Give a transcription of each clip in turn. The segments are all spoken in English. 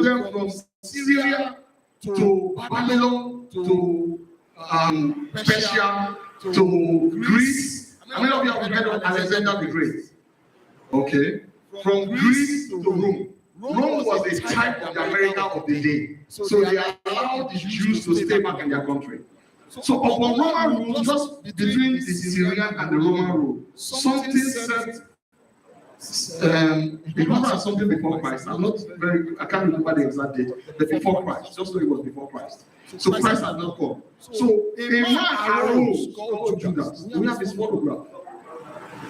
them from Syria to Babylon to Persia to Greece. How many of you have heard of Alexander the Great? Okay. From Greece to Rome. Rome was a type of the America of the day. So they allowed the Jews to stay back in their country. So upon Roman rule, just between the Syrian and the Roman rule, something said, something before Christ. I can't remember the exact date, but before Christ, just so it was before Christ. So Christ had not come. So a man arose called Judas. We have his photograph.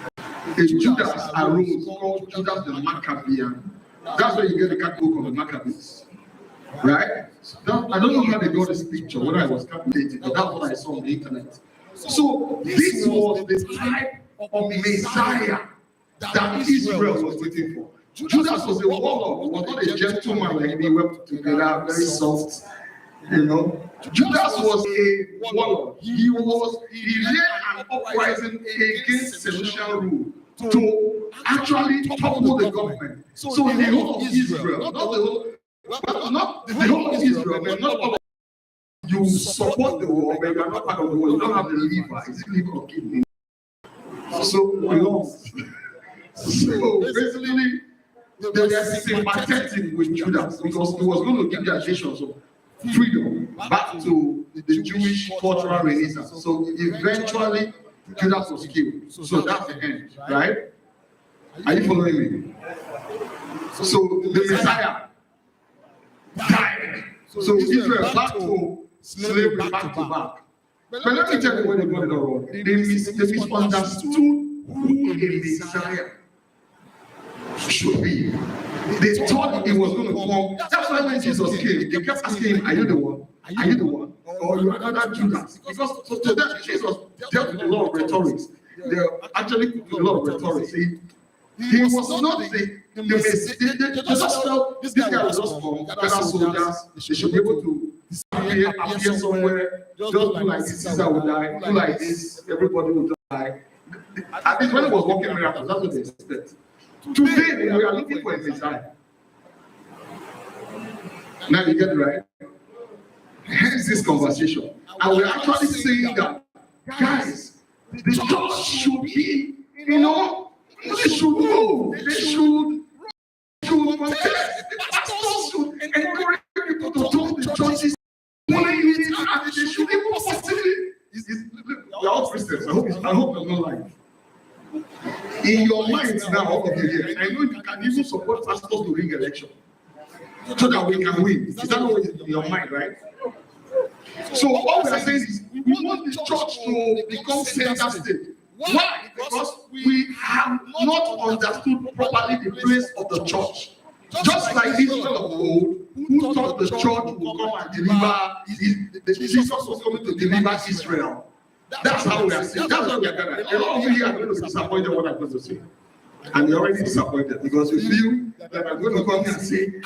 A Judas arose called Judas the Maccabean. That's where you get the book of the Maccabees. Right? I don't know how they got this picture, whether I was calculating, but that's what I saw on the internet. So this was the type of Messiah that Israel was waiting for. Judas was a warlord, was not a gentleman like they were together, very soft, you know. Judas was a warlord. He led an uprising against Seleucian rule to actually topple the government. So the whole of Israel, not the whole of Israel, but not all of you support the war, but you are not part of the war. You don't have the liver. Is it liver or kidney? So we lost. So basically, they were sympathetic with Judas because he was going to give their nations of freedom back to the Jewish cultural renaissance. So eventually, Judas was killed. So that's the end, right? Are you following me? So the Messiah died. So Israel back to slavery, back to back. But let me tell you where they got it all wrong. They misunderstood who a Messiah should be. They thought it was going to come. That's why when Jesus came, they kept asking him, are you the one? Are you the one? Or you are another Judas? Because to them, Jesus dealt with a lot of rhetoric. They actually put a lot of rhetoric. He was not the Messiah. They just felt this guy was just from better soldiers. They should be able to appear somewhere, just do like this, Caesar will die, do like this, everybody will die. At least when he was walking around, that's what they expect. Today, we are looking for a Messiah. Now you get it right? Hence this conversation. And we're actually saying that, guys, the church should be, they should move. They should contest. The pastors should encourage people to join the churches. And they should even possibly. We are all Christians. I hope I'm not lying. In your mind now, okay, I know you can even support pastors during election so that we can win. Is that what is in your mind, right? So what we are saying is we want the church to become center stage. Why? Because we have not understood properly the place of the church. Just like Israel of old, who thought the church would come and deliver, Jesus was coming to deliver Israel. That's how we are saying. That's what we are gathered. A lot of you are going to be disappointed what I'm going to say. And you're already disappointed because you feel that I'm going to come here and say,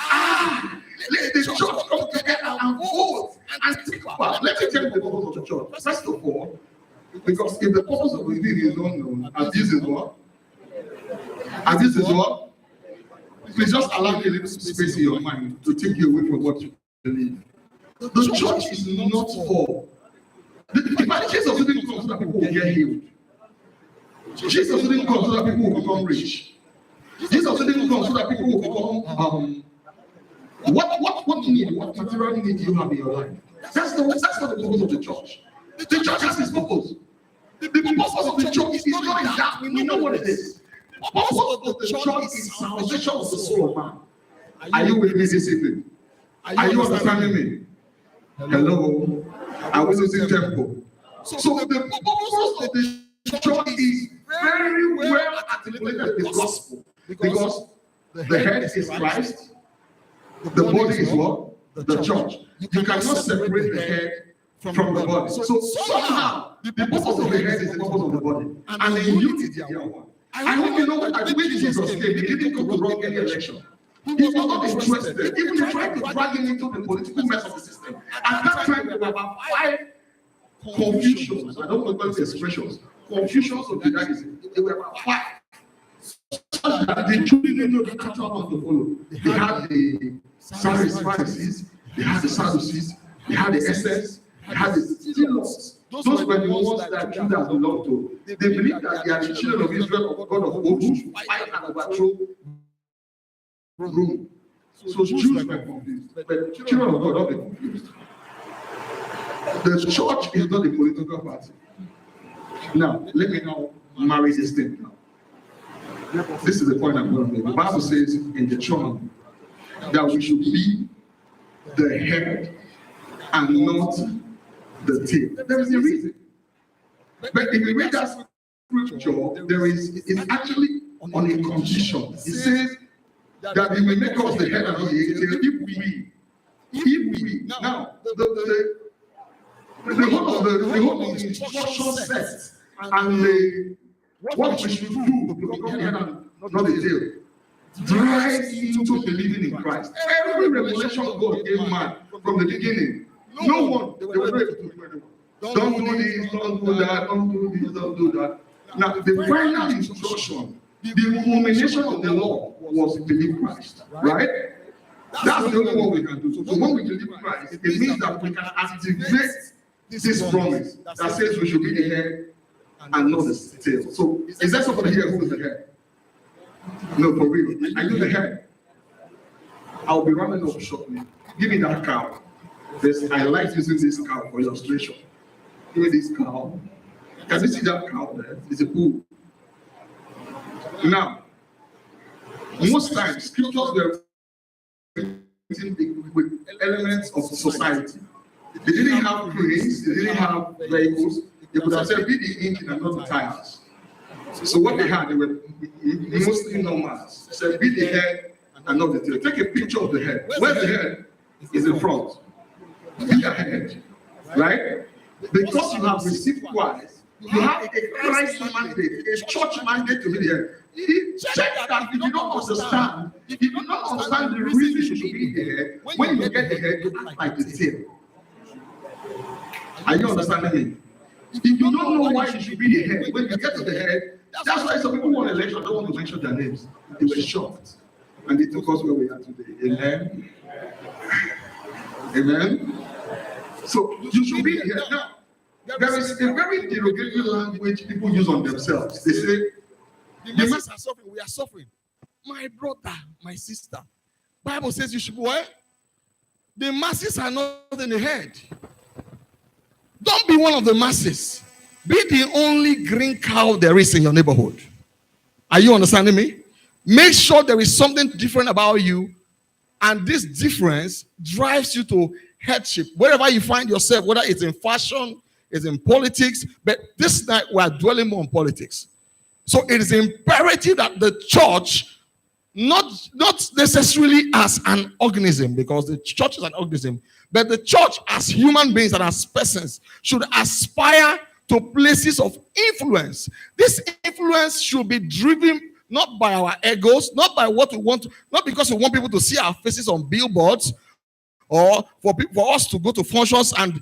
let the church come together and vote and think about. Let me tell you the purpose of the church. First of all, because if the purpose of the thing is unknown, and this is what? And this is what? Please just allow me a little space in your mind to take you away from what you believe. The church is not for. The Bible Jesus didn't come so that people will get healed. Jesus didn't come so that people will become rich. Jesus didn't come so that people will become what need, what material need do you have in your life? That's not the purpose of the church. The church has its purpose. The purpose of the church is not in that. We know what it is. The purpose of the church is salvation of the soul of man. Are you with me this evening? Are you understanding me? Hello? Are we losing tempo? So the purpose of the church is very well articulated in the gospel. Because the head is Christ, the body is what? The church. You cannot separate the head from the body. So somehow, the purpose of the head is the purpose of the body. And the unity they are one. I hope you know that when Jesus came, he didn't come to run any election. He was not interested. Even they tried to drag him into the political mess of the system. At that time, there were about 5 confusions. I don't know what the expressions. Confusions of Judaism. There were about 5. They truly didn't know the actual one to follow. They had the Pharisees, they had the Sadducees, they had the Essenes, they had the Zealots. Those were the ones that Judah belonged to. They believed that they are the children of Israel, of God of old, who should fight and overthrow Rome. So Jews were confused, but children of God don't be confused. The church is not a political party. Now, let me now marry this thing now. This is the point I'm going to make. The Bible says in the Torah that we should be the head and not the tail. There is a reason. But if you read that scripture, it's actually on a condition. It says that He will make us the head and not the tail if we. Now, the whole of the instruction set and what we should do to become the head and not the tail drives into believing in Christ. Every revelation God gave man from the beginning, no one, they were not able to do anyone. Don't do this, don't do that, don't do this, don't do that. Now, the final instruction, the culmination of the law was believe Christ, right? That's the only one we can do. So when we believe Christ, it means that we can activate this promise that says we should be the head and not the tail. So is there somebody here who is the head? No, for real. Are you the head? I'll be running off shortly. Give me that cow. I like using this cow for illustration. Give me this cow. Can you see that cow there? It's a bull. Now, most times scriptures were written with elements of society. They didn't have cranes, they didn't have vehicles. They could have said, be the engine and not the tires. So what they had, they were mostly nomads. Said, be the head and not the tail. Take a picture of the head. Where's the head? Is in front. Be the head. Right? Because you have received Christ, you have a Christ mandate, a church mandate to be the head. Check that if you don't understand, if you don't understand the reason you should be the head, when you get the head, you act like the tail. Are you understanding me? If you don't know why you should be the head, when you get to the head, that's why some people want election, don't want to mention their names. They were shocked. And they took us where we are today. Amen. Amen. So you should be the head. Now, there is a very derogatory language people use on themselves. They say, the masses are suffering, we are suffering. My brother, my sister. Bible says you should be what? The masses are not in the head. Don't be one of the masses. Be the only green cow there is in your neighborhood. Are you understanding me? Make sure there is something different about you, and this difference drives you to headship. Wherever you find yourself, whether it's in fashion, it's in politics, but this night we are dwelling more on politics. So it is imperative that the church, not necessarily as an organism, because the church is an organism, but the church as human beings and as persons should aspire to places of influence. This influence should be driven not by our egos, not by what we want, not because we want people to see our faces on billboards, or for us to go to functions and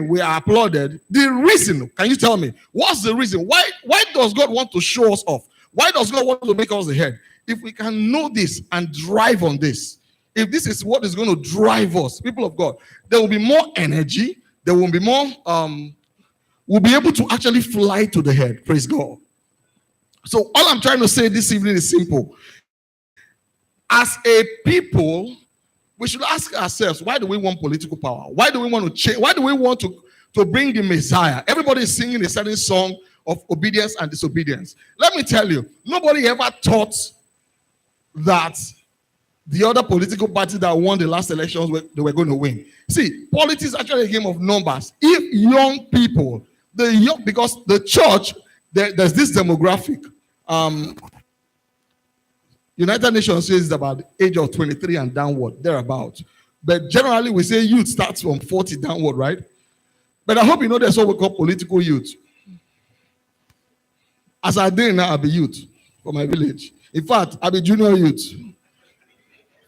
we are applauded. The reason, can you tell me, what's the reason? Why does God want to show us off? Why does God want to make us the head? If we can know this and drive on this, if this is what is going to drive us, people of God, there will be more energy, there will be more, we'll be able to actually fly to the head. Praise God. So all I'm trying to say this evening is simple. As a people, we should ask ourselves, why do we want political power? Why do we want to change? Why do we want to bring the Messiah? Everybody is singing a certain song of obedience and disobedience. Let me tell you, nobody ever thought that the other political parties that won the last elections, they were going to win. See, politics is actually a game of numbers. If young people, because the church, there's this demographic. United Nations says it's about the age of 23 and downward, thereabout. But generally, we say youth starts from 40 downward, right? But I hope you know that's what we call political youth. As I did now, I'll be youth for my village. In fact, I'll be junior youth.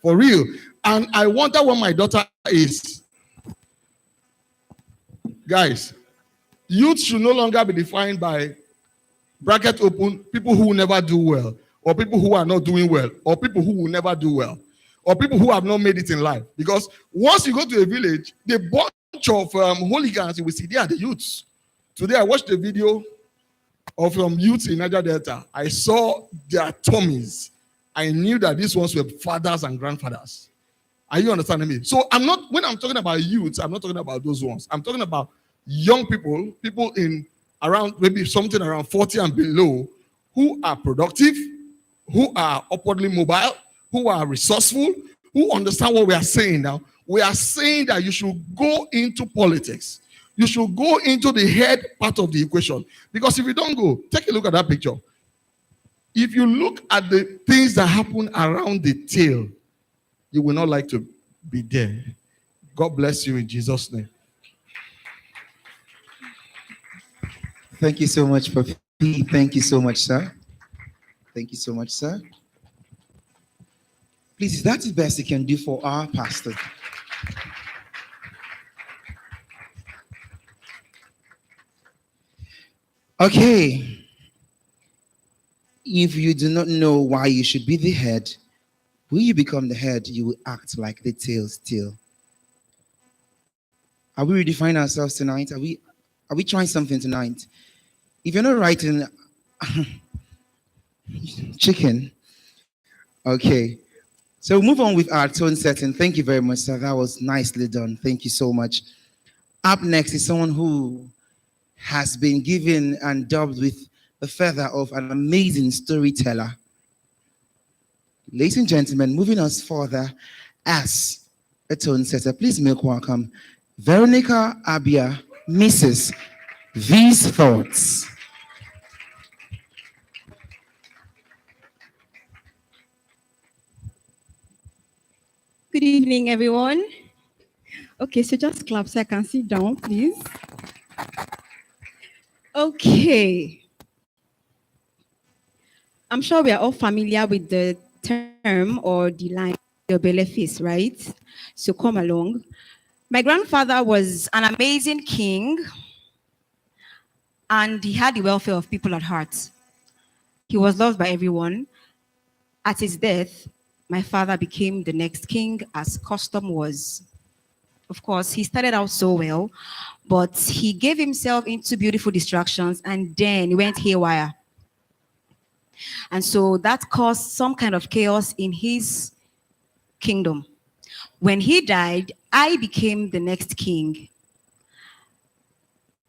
For real. And I wonder what my daughter is. Guys, youth should no longer be defined by bracket open, people who will never do well, or people who are not doing well, or people who will never do well. or people who have not made it in life. Because once you go to a village, the bunch of hooligans you will see, they are the youths. Today I watched a video of youths in Niger Delta. I saw their tummies. I knew that these ones were fathers and grandfathers. Are you understanding me? So when I'm talking about youths, I'm not talking about those ones. I'm talking about young people in around maybe something around 40 and below, who are productive, who are upwardly mobile, who are resourceful, who understand what we are saying now. We are saying that you should go into politics. You should go into the head part of the equation. Because if you don't go, take a look at that picture. If you look at the things that happen around the tail, you will not like to be there. God bless you in Jesus' name. Thank you so much, Papi. Thank you so much, sir. Thank you so much, sir. Please, is that the best you can do for our pastor? Okay. If you do not know why you should be the head, when you become the head, you will act like the tail still. Are we redefining ourselves tonight? Are we trying something tonight? If you're not writing chicken, okay. So we'll move on with our tone setting. Thank you very much, sir. That was nicely done. Thank you so much. Up next is someone who has been given and dubbed with the feather of an amazing storyteller. Ladies and gentlemen, moving us further as a tone setter, please make welcome Veronica Abia, Mrs. These Thoughts. Good evening, everyone. Okay, so just clap so I can sit down, please. Okay. I'm sure we are all familiar with the term or the line, your belly face, right? So come along. My grandfather was an amazing king, and he had the welfare of people at heart. He was loved by everyone. At his death, my father became the next king, as custom was. Of course, he started out so well, but he gave himself into beautiful distractions and then he went haywire. And so that caused some kind of chaos in his kingdom. When he died, I became the next king.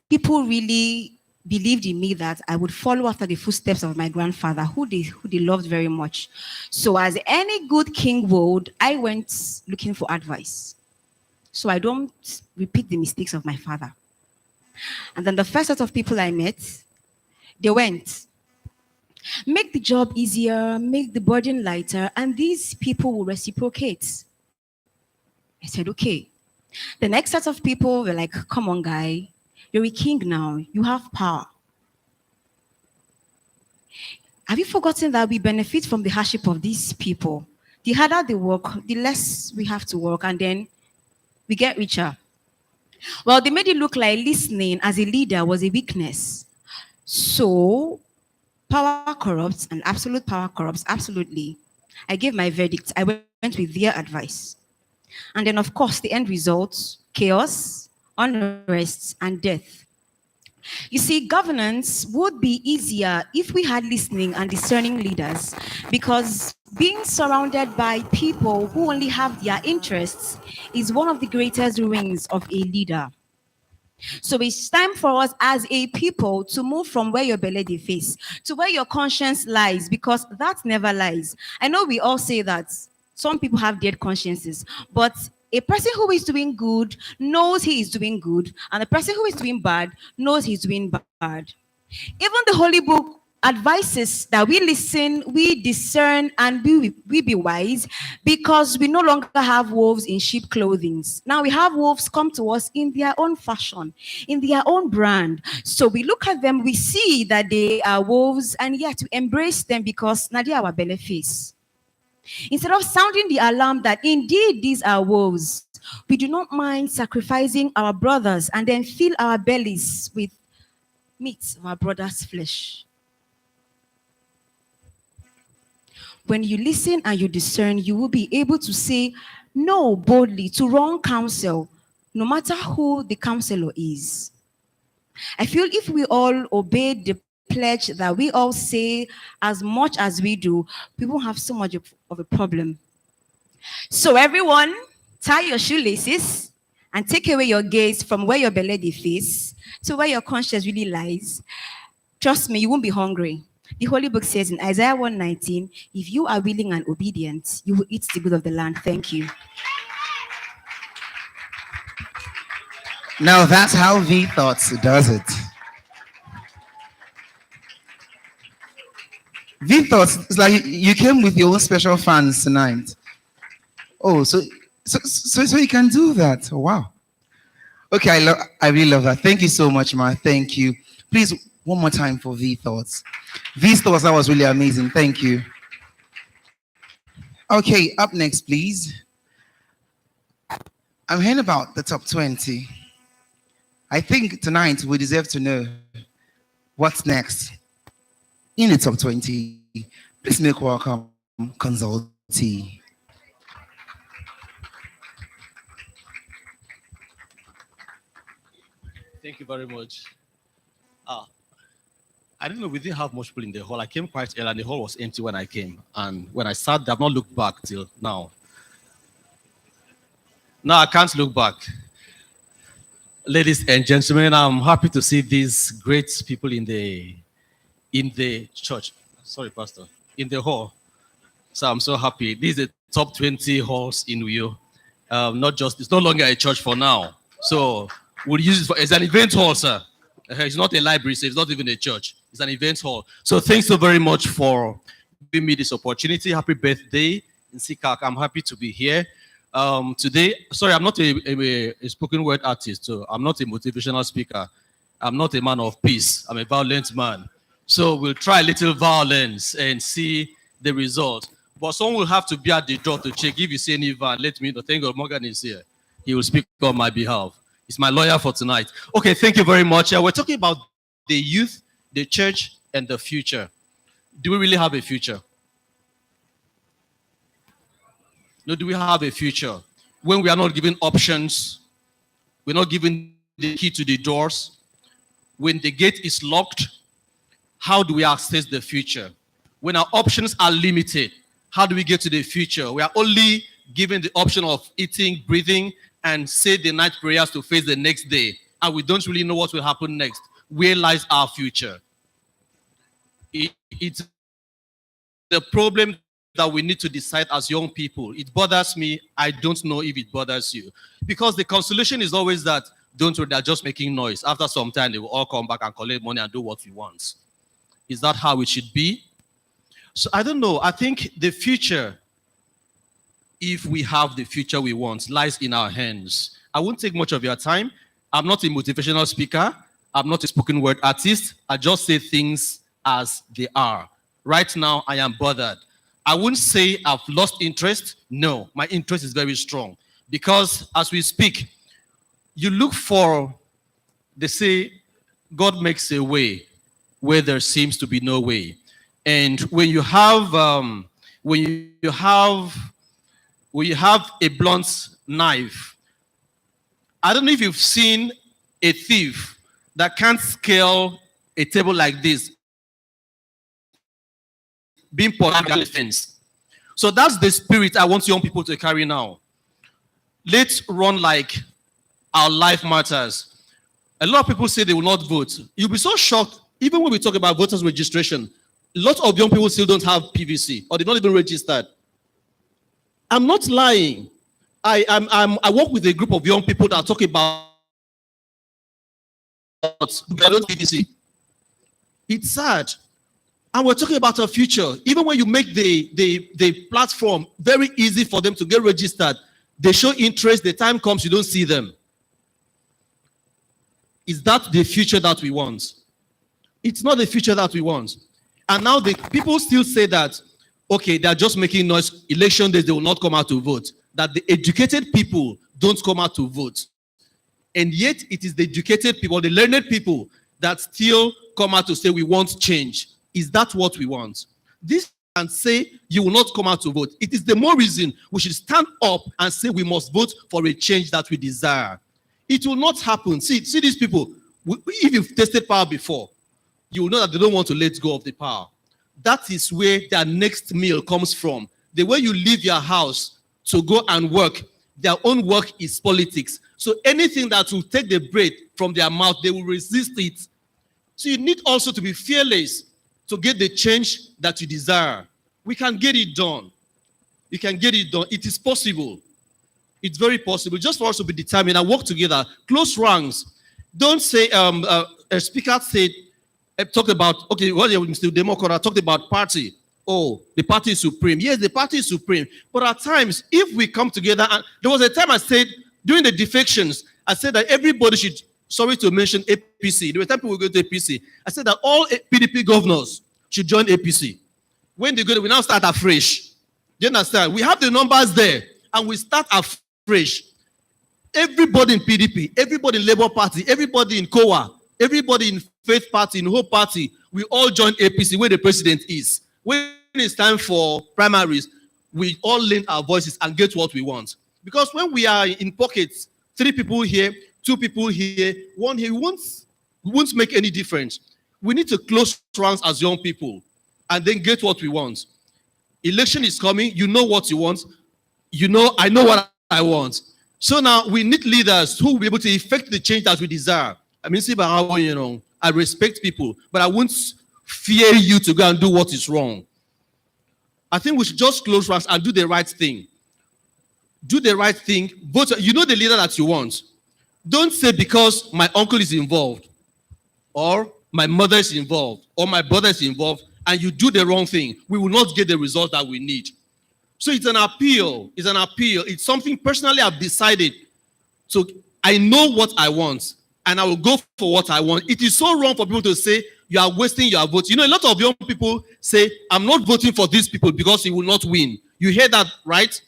People really believed in me that I would follow after the footsteps of my grandfather, who they loved very much. So as any good king would, I went looking for advice, so I don't repeat the mistakes of my father. And then the first set of people I met, they went, make the job easier, make the burden lighter, and these people will reciprocate. I said, okay. The next set of people were like, come on, guy, you're a king now, you have power. Have you forgotten that we benefit from the hardship of these people? The harder they work, the less we have to work, and then we get richer. Well, they made it look like listening as a leader was a weakness. So, power corrupts and absolute power corrupts, absolutely. I gave my verdict. I went with their advice. And then, of course, the end result, chaos, unrest, and death. You see, governance would be easier if we had listening and discerning leaders, because being surrounded by people who only have their interests is one of the greatest ruins of a leader. So it's time for us as a people to move from where your belly dey face to where your conscience lies, because that never lies. I know we all say that some people have dead consciences, but a person who is doing good knows he is doing good, and a person who is doing bad knows he's doing bad. Even the Holy Book advises that we listen, we discern, and we be wise, because we no longer have wolves in sheep clothing. Now we have wolves come to us in their own fashion, in their own brand. So we look at them, we see that they are wolves, and yet we embrace them because now they are our belly face. Instead of sounding the alarm that indeed these are wolves, we do not mind sacrificing our brothers and then fill our bellies with meat of our brother's flesh. When you listen and you discern, you will be able to say no boldly to wrong counsel, no matter who the counselor is. I feel if we all obey the pledge that we all say as much as we do, we won't have so much of a problem. So, everyone, tie your shoelaces and take away your gaze from where your belly face to where your conscience really lies. Trust me, you won't be hungry. The Holy Book says in Isaiah 119, if you are willing and obedient, you will eat the good of the land. Thank you. Now that's how V Thoughts does it. V Thoughts, it's like you came with your own special fans tonight. Oh, so you can do that. Wow. Okay, I really love that. Thank you so much, Ma. Thank you. Please, one more time for V Thoughts. V Thoughts, that was really amazing. Thank you. Okay, up next, please. I'm hearing about the top 20. I think tonight we deserve to know what's next in the top 20. Please make welcome Consultee. Thank you very much. I didn't know we didn't have much people in the hall. I came quite early and the hall was empty when I came. And when I sat there, I've not looked back till now. Now I can't look back. Ladies and gentlemen, I'm happy to see these great people in the church. Sorry, Pastor. In the hall. So I'm so happy. This is the top 20 halls in Uyo. It's no longer a church for now. So we'll use it it's an event hall, sir. It's not a library, so it's not even a church. It's an event hall. So thanks so very much for giving me this opportunity. Happy birthday in Sikak. I'm happy to be here. Today, sorry, I'm not a spoken word artist, so I'm not a motivational speaker. I'm not a man of peace. I'm a violent man. So we'll try a little violence and see the result. But someone will have to be at the door to check. If you see any van, let me know. Thank God Morgan is here. He will speak on my behalf. He's my lawyer for tonight. Okay, thank you very much. We're talking about the youth, the church, and the future. Do we really have a future? No, do we have a future? When we are not given options, we're not given the key to the doors, when the gate is locked, how do we access the future? When our options are limited, how do we get to the future? We are only given the option of eating, breathing, and say the night prayers to face the next day, and we don't really know what will happen next. Where lies our future? It's the problem that we need to decide as young people. It bothers me. I don't know if it bothers you. Because the consolation is always that, don't worry, they're just making noise. After some time, they will all come back and collect money and do what we want. Is that how it should be? So I don't know. I think the future, if we have the future we want, lies in our hands. I won't take much of your time. I'm not a motivational speaker. I'm not a spoken word artist. I just say things as they are. Right now, I am bothered. I wouldn't say I've lost interest. No, my interest is very strong. Because as we speak, you look for, they say, God makes a way where there seems to be no way. And when you have a blunt knife, I don't know if you've seen a thief that can't scale a table like this, being put on the fence. So that's the spirit I want young people to carry now. Let's run like our life matters. A lot of people say they will not vote. You'll be so shocked, even when we talk about voters registration, lots of young people still don't have PVC, or they're not even registered. I'm not lying. I work with a group of young people that are talking about PVC. It's sad. And we're talking about our future. Even when you make the platform very easy for them to get registered, they show interest, the time comes, you don't see them. Is that the future that we want? It's not the future that we want. And now the people still say that, okay, they're just making noise. Election days, they will not come out to vote. That the educated people don't come out to vote. And yet it is the educated people, the learned people that still come out to say we want change. Is that what we want? This and say you will not come out to vote. It is the more reason we should stand up and say we must vote for a change that we desire. It will not happen. See these people. If you've tasted power before, you will know that they don't want to let go of the power. That is where their next meal comes from. The way you leave your house to go and work, their own work is politics. So anything that will take the breath from their mouth, they will resist it. So you need also to be fearless to get the change that you desire. We can get it done. You can get it done. It is possible. It's very possible. Just for us to be determined and work together. Close ranks. Don't say, a speaker said, talked about, okay, what Mr. Democrat talked about party. Oh, the party is supreme. Yes, the party is supreme. But at times, if we come together, and there was a time I said, during the defections, I said that everybody should, sorry to mention APC. There were times people go to APC. I said that all PDP governors should join APC. When they go, we now start afresh. Do you understand? We have the numbers there, and we start afresh. Everybody in PDP, everybody in Labour Party, everybody in COA, everybody in Faith Party, in Hope Party, we all join APC where the president is. When it's time for primaries, we all lend our voices and get what we want. Because when we are in pockets, 3 people here, 2 people here, 1 here, we won't make any difference. We need to close ranks as young people and then get what we want. Election is coming. You know what you want. You know, I know what I want. So now we need leaders who will be able to effect the change that we desire. I mean, see, you know, I respect people, but I won't fear you to go and do what is wrong. I think we should just close ranks and do the right thing. Do the right thing. Vote. You know the leader that you want. Don't say because my uncle is involved, or my mother is involved, or my brother is involved, and you do the wrong thing. We will not get the result that we need. So it's an appeal. It's an appeal. It's something personally I've decided. So I know what I want, and I will go for what I want. It is so wrong for people to say, you are wasting your vote. You know, a lot of young people say, I'm not voting for these people because he will not win. You hear that, right?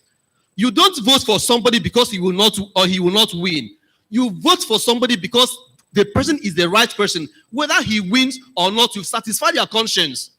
You don't vote for somebody because he will not win. You vote for somebody because the person is the right person. Whether he wins or not, you've satisfied your conscience.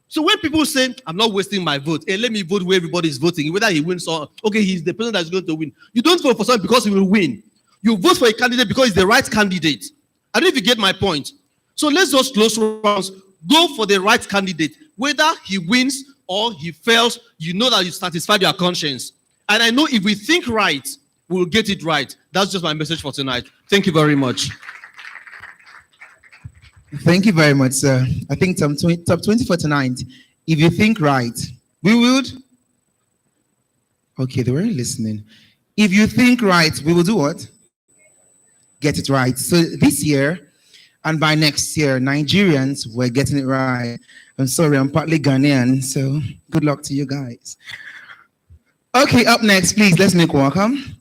So when people say, I'm not wasting my vote, hey, let me vote where everybody is voting, whether he wins or, okay, he's the person that's going to win. You don't vote for someone because he will win. You vote for a candidate because he's the right candidate. I don't know if you get my point. So let's just close rounds. Go for the right candidate. Whether he wins or he fails, you know that you satisfied your conscience. And I know if we think right, we'll get it right. That's just my message for tonight. Thank you very much. Thank you very much, sir. I think top 20 for tonight. If you think right, we would. Okay, they weren't listening. If you think right, we will do what? Get it right. So this year, and by next year, Nigerians were getting it right. I'm sorry, I'm partly Ghanaian, so good luck to you guys. Okay, up next, please, let's make welcome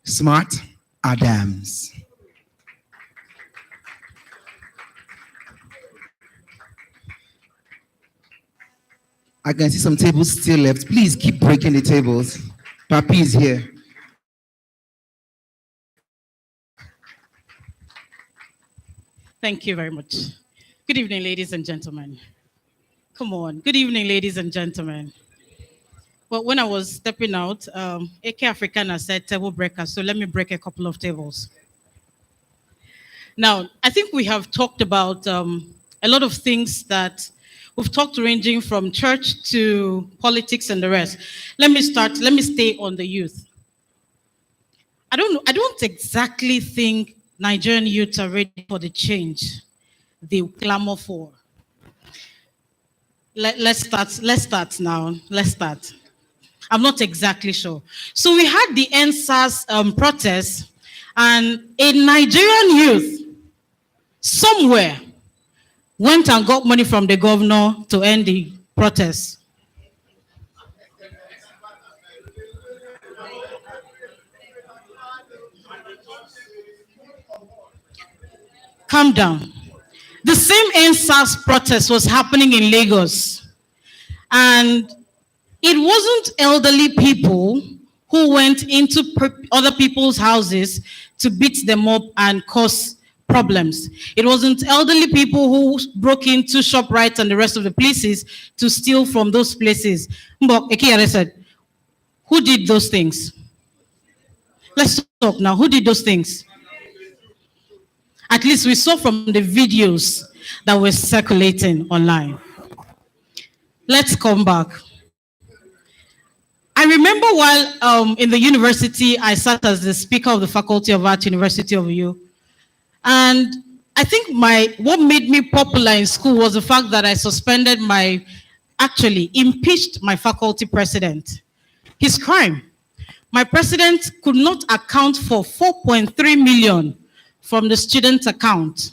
Smart Adams. I can see some tables still left. Please keep breaking the tables. Papi is here. Thank you very much. Good evening, ladies and gentlemen. Come on. Good evening, ladies and gentlemen. Well, when I was stepping out, AK Africana said table breaker, so let me break a couple of tables. Now, I think we have talked about a lot of things that we've talked ranging from church to politics and the rest. Let me stay on the youth. I don't exactly think Nigerian youths are ready for the change they clamor for. Let's start now. Let's start. I'm not exactly sure. So we had the NSAS protest, and a Nigerian youth somewhere went and got money from the governor to end the protest. Calm down. The same NSAS protest was happening in Lagos. And it wasn't elderly people who went into other people's houses to beat them up and cause problems. It wasn't elderly people who broke into ShopRite and the rest of the places to steal from those places. Mbok Ekiyare said, who did those things? Let's talk now. Who did those things? At least we saw from the videos that were circulating online. Let's come back. I remember while in the university, I sat as the speaker of the Faculty of Art, University of U. And I think what made me popular in school was the fact that I actually impeached my faculty president. His crime. My president could not account for 4.3 million from the student account.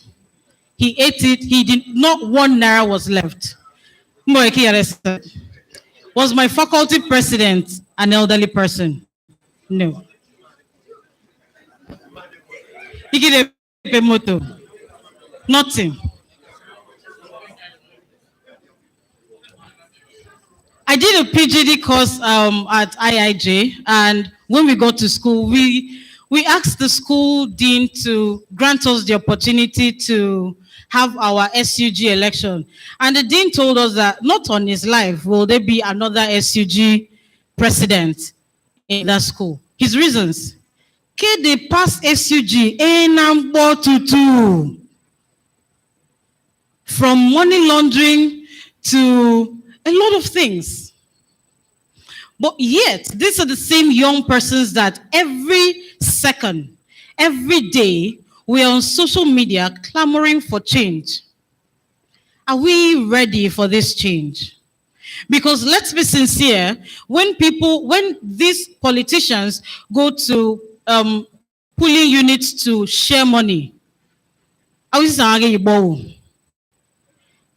He ate it. He did not 1 naira was left. Was my faculty president an elderly person? No. He gave a motto. Nothing. I did a PGD course at IIJ, and when we got to school, we asked the school dean to grant us the opportunity to have our SUG election. And the dean told us that not on his life will there be another SUG president in that school. His reasons. They pass SUG number to from money laundering to a lot of things. But yet, these are the same young persons that every second, every day, we are on social media clamoring for change. Are we ready for this change? Because let's be sincere, when these politicians go to pooling units to share money,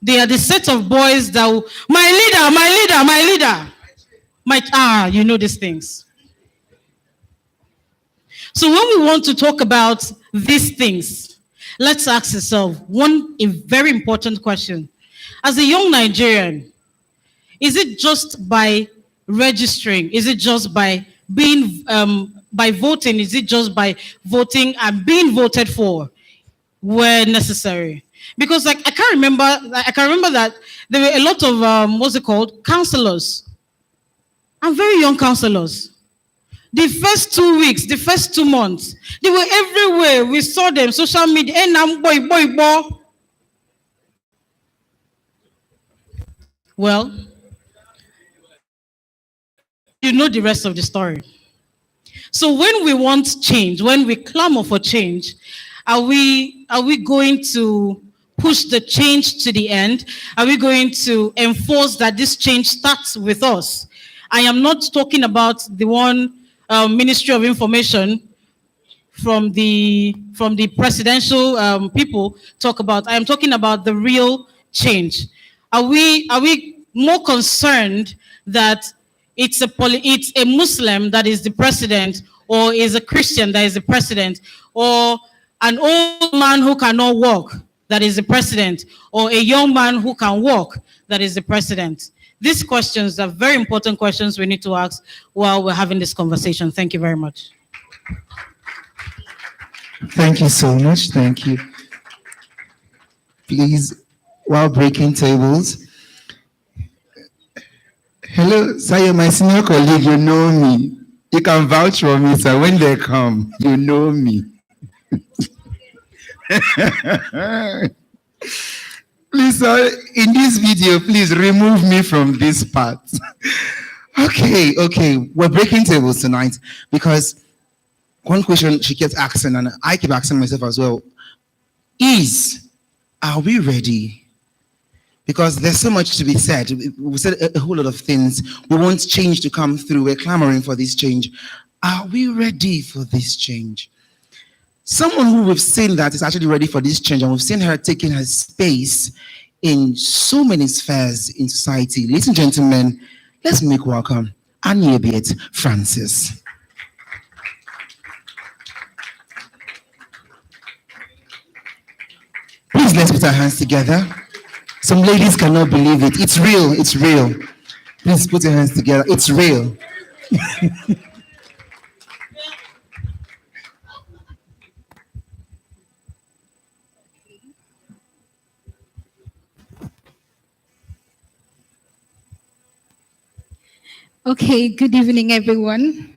they are the set of boys that will, my leader. You know these things. So when we want to talk about these things, let's ask ourselves a very important question. As a young Nigerian, is it just by registering? Is it just by being, by voting? Is it just by voting and being voted for where necessary? Because I can remember that there were a lot of, counselors, and very young counselors. The first 2 weeks, the first 2 months, they were everywhere. We saw them, social media, boy. Well, you know the rest of the story. So when we want change, when we clamor for change, are we going to push the change to the end? Are we going to enforce that this change starts with us? I am not talking about the one Ministry of Information from the presidential people talk about. I am talking about the real change. Are we more concerned that it's a Muslim that is the president, or is a Christian that is the president, or an old man who cannot walk that is the president, or a young man who can walk that is the president? These questions are very important questions we need to ask while we're having this conversation. Thank you very much. Thank you so much. Thank you. Please, while breaking tables. Hello, sir, my senior colleague, you know me. You can vouch for me, sir. When they come, you know me. Please, sir, in this video, please remove me from this part. Okay. We're breaking tables tonight because one question she kept asking, and I keep asking myself as well, are we ready? Because there's so much to be said. We said a whole lot of things. We want change to come through. We're clamoring for this change. Are we ready for this change? Someone who we've seen that is actually ready for this change, and we've seen her taking her space in so many spheres in society. Ladies and gentlemen, let's make welcome Anyebiet Francis. Please let's put our hands together. Some ladies cannot believe it. It's real. It's real. Please put your hands together. It's real. Okay, good evening, everyone.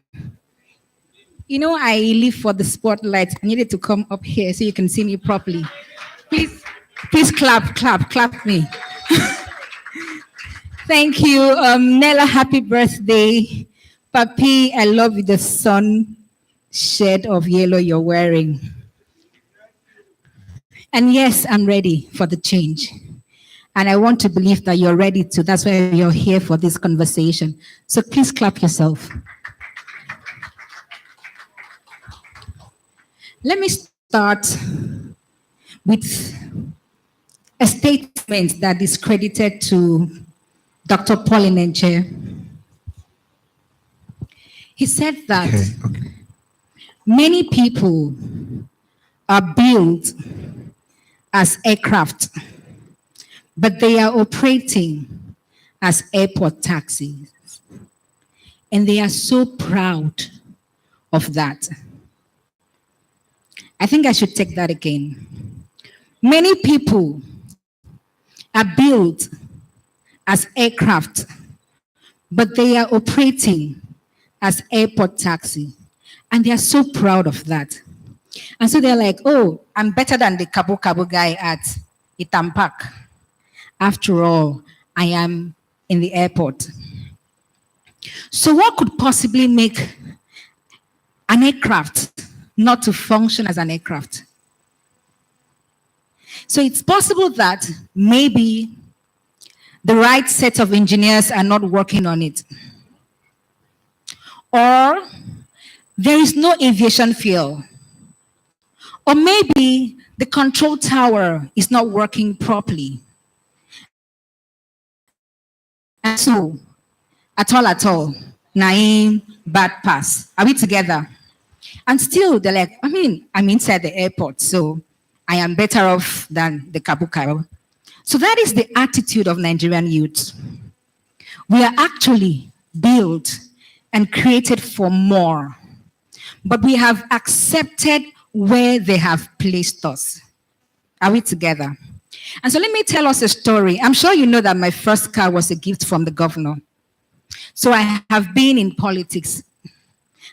You know, I live for the spotlight. I needed to come up here so you can see me properly. Please, please clap me. Thank you. Nella, happy birthday. Papi, I love you, the sun shade of yellow you're wearing. And yes, I'm ready for the change. And I want to believe that you're ready to. That's why you're here for this conversation. So please clap yourself. Let me start with a statement that is credited to Dr. Paul Inenche. He said that many people are built as aircraft, but they are operating as airport taxis. And they are so proud of that. I think I should take that again. Many people are built as aircraft, but they are operating as airport taxi. And they are so proud of that. And so they're like, oh, I'm better than the Cabo Cabo guy at Itampak. After all, I am in the airport. So what could possibly make an aircraft not to function as an aircraft? So it's possible that maybe the right set of engineers are not working on it. Or there is no aviation fuel. Or maybe the control tower is not working properly. And so, at all, Naim, bad pass. Are we together? And still, they're like, I'm inside the airport, so I am better off than the Kabukai. So that is the attitude of Nigerian youth. We are actually built and created for more, but we have accepted where they have placed us. Are we together? And so let me tell us a story. I'm sure you know that my first car was a gift from the governor. So I have been in politics.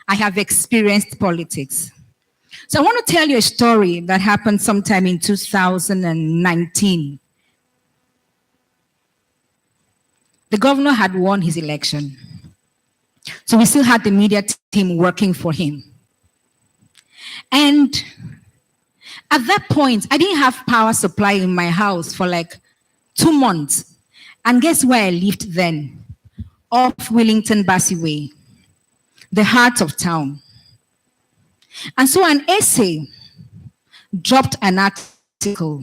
I have experienced politics. So I want to tell you a story that happened sometime in 2019. The governor had won his election. So we still had the media team working for him. And at that point, I didn't have power supply in my house for like 2 months. And guess where I lived then? Off Wellington Bassey Way, the heart of town. And so an essay dropped an article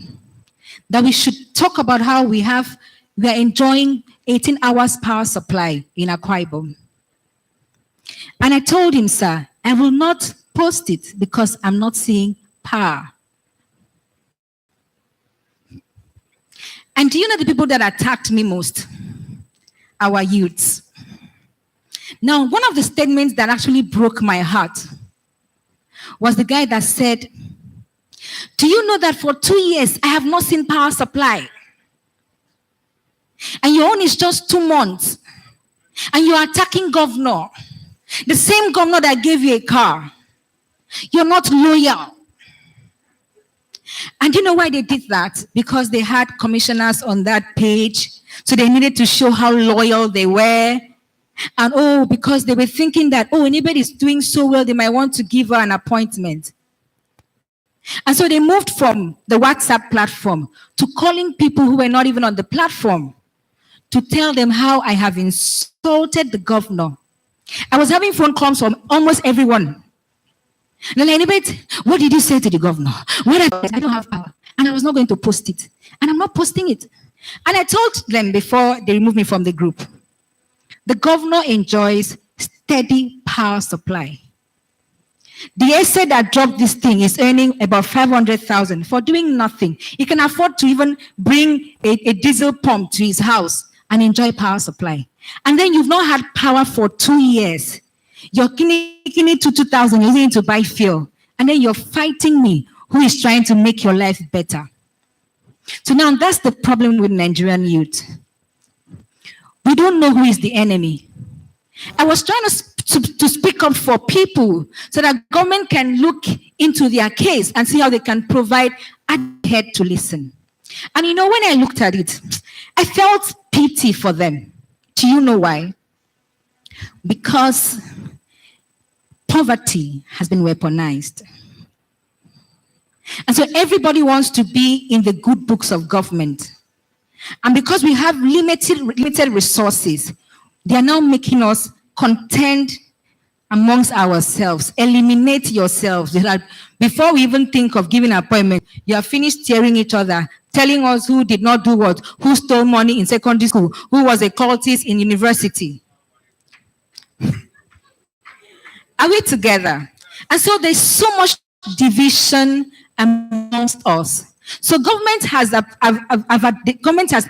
that we should talk about how we are enjoying 18 hours power supply in Akwa Ibom. And I told him, sir, I will not post it because I'm not seeing power. And do you know the people that attacked me most? Our youths. Now, one of the statements that actually broke my heart was the guy that said, do you know that for 2 years, I have not seen power supply? And your own is just 2 months. And you are attacking governor. The same governor that gave you a car. You're not loyal. And you know why they did that? Because they had commissioners on that page. So they needed to show how loyal they were. And because they were thinking that, anybody's doing so well, they might want to give her an appointment. And so they moved from the WhatsApp platform to calling people who were not even on the platform to tell them how I have insulted the governor. I was having phone calls from almost everyone. And anybody, what did you say to the governor? I don't have power. And I was not going to post it. And I'm not posting it. And I told them before they removed me from the group, the governor enjoys steady power supply. The essay that dropped this thing is earning about 500,000 for doing nothing. He can afford to even bring a diesel pump to his house and enjoy power supply. And then you've not had power for 2 years. You're kini to 2,000 using it to buy fuel. And then you're fighting me, who is trying to make your life better. So now that's the problem with Nigerian youth. We don't know who is the enemy. I was trying to speak up for people so that government can look into their case and see how they can provide a head to listen. And you know, when I looked at it, I felt pity for them. Do you know why? Because poverty has been weaponized. And so everybody wants to be in the good books of government. And because we have limited resources, they are now making us contend amongst ourselves. Eliminate yourselves. Before we even think of giving an appointment, you are finished tearing each other, telling us who did not do what, who stole money in secondary school, who was a cultist in university. Are we together? And so there's so much division amongst us. So government has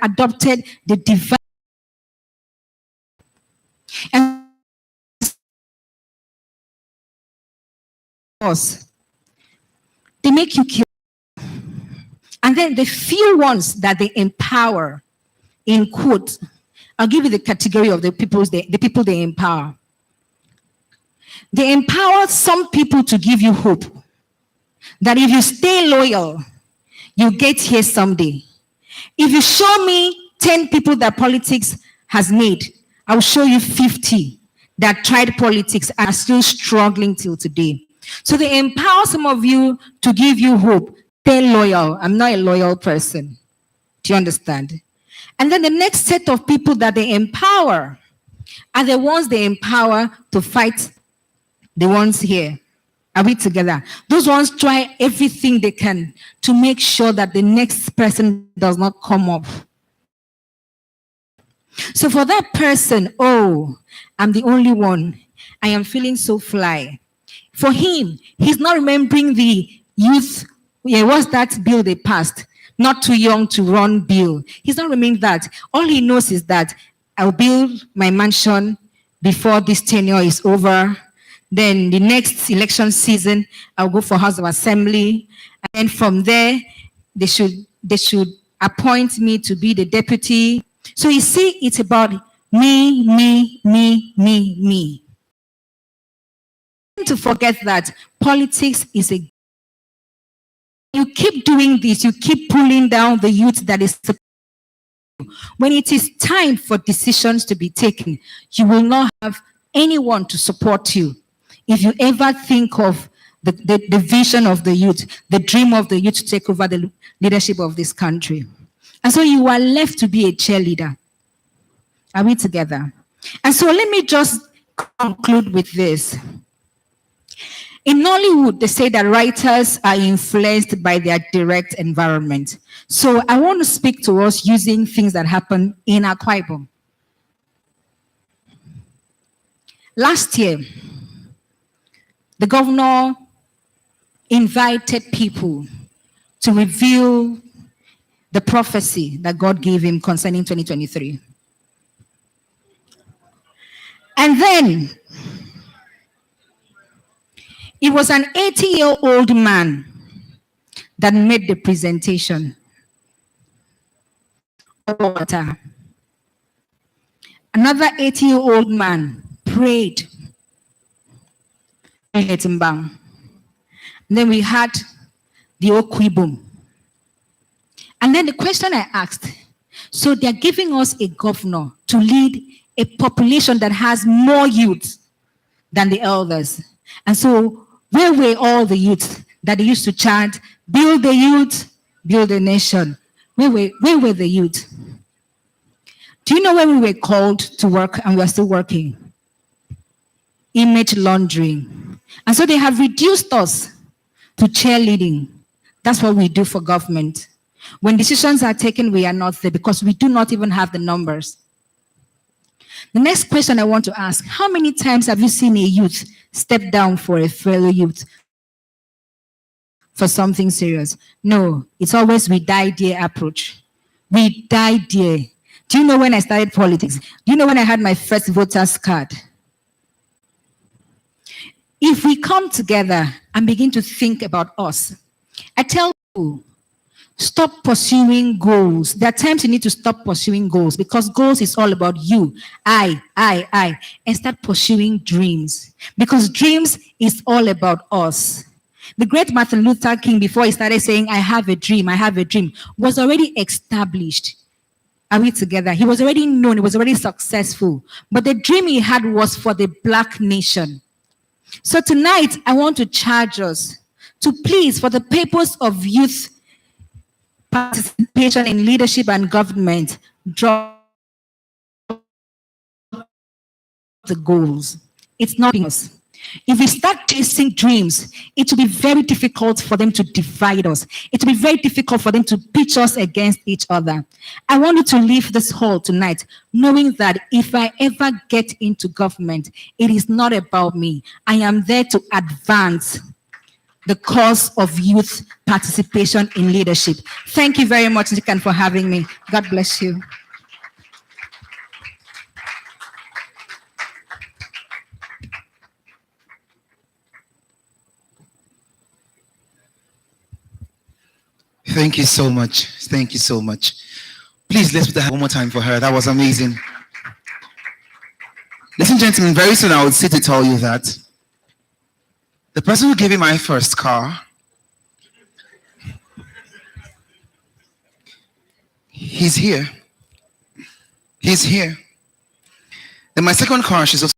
adopted the divide, and us. They make you kill. And then the few ones that they empower, in quote, I'll give you the category of the people they empower. They empower some people to give you hope that if you stay loyal, you'll get here someday. If you show me 10 people that politics has made, I'll show you 50 that tried politics and are still struggling till today. So they empower some of you to give you hope. Stay loyal. I'm not a loyal person. Do you understand? And then the next set of people that they empower are the ones they empower to fight the ones here. Are we together? Those ones try everything they can to make sure that the next person does not come up. So for that person, oh, I'm the only one. I am feeling so fly. For him, he's not remembering the youth. Yeah, what's that bill they passed? Not too young to run bill. He's not remembering that. All he knows is that I'll build my mansion before this tenure is over. Then the next election season, I'll go for House of Assembly. And from there, they should appoint me to be the deputy. So you see, it's about me, me, me, me, me. To forget that politics is a... You keep doing this, you keep pulling down the youth that is... When it is time for decisions to be taken, you will not have anyone to support you. If you ever think of the vision of the youth, the dream of the youth to take over the leadership of this country. And so you are left to be a cheerleader. Are we together? And so let me just conclude with this. In Nollywood, they say that writers are influenced by their direct environment. So I want to speak to us using things that happen in Akwa Ibom. Last year, the governor invited people to reveal the prophecy that God gave him concerning 2023. And then, it was an 80-year-old man that made the presentation. Another 80-year-old man prayed. And then we had the Okwibum. And then the question I asked, so they're giving us a governor to lead a population that has more youth than the elders. And so where were all the youth that they used to chant, build the youth, build the nation? Where were the youth? Do you know when we were called to work and we are still working? Image laundering. And so they have reduced us to cheerleading. That's what we do for government. When decisions are taken, we are not there because we do not even have the numbers. The next question I want to ask, how many times have you seen a youth step down for a fellow youth for something serious? No, it's always we die there approach. We die there. Do you know when I started politics? Do you know when I had my first voter's card? If we come together and begin to think about us, I tell you, Stop pursuing goals. There are times you need to stop pursuing goals because goals is all about you, I, and start pursuing dreams because dreams is all about us. The great Martin Luther King, before he started saying, I have a dream, was already established. Are we together? He was already known, he was already successful. But the dream he had was for the Black nation. So tonight, I want to charge us to please, for the purpose of youth participation in leadership and government, drop the goals. It's not us. If we start chasing dreams, it will be very difficult for them to divide us. It will be very difficult for them to pitch us against each other. I want you to leave this hall tonight knowing that if I ever get into government, it is not about me. I am there to advance the cause of youth participation in leadership. Thank you very much, Nikan, for having me. God bless you. Thank you so much. Thank you so much. Please, let's put that one more time for her. That was amazing. Ladies and gentlemen, very soon I would sit to tell you that the person who gave me my first car, he's here. He's here. Then my second car, she's also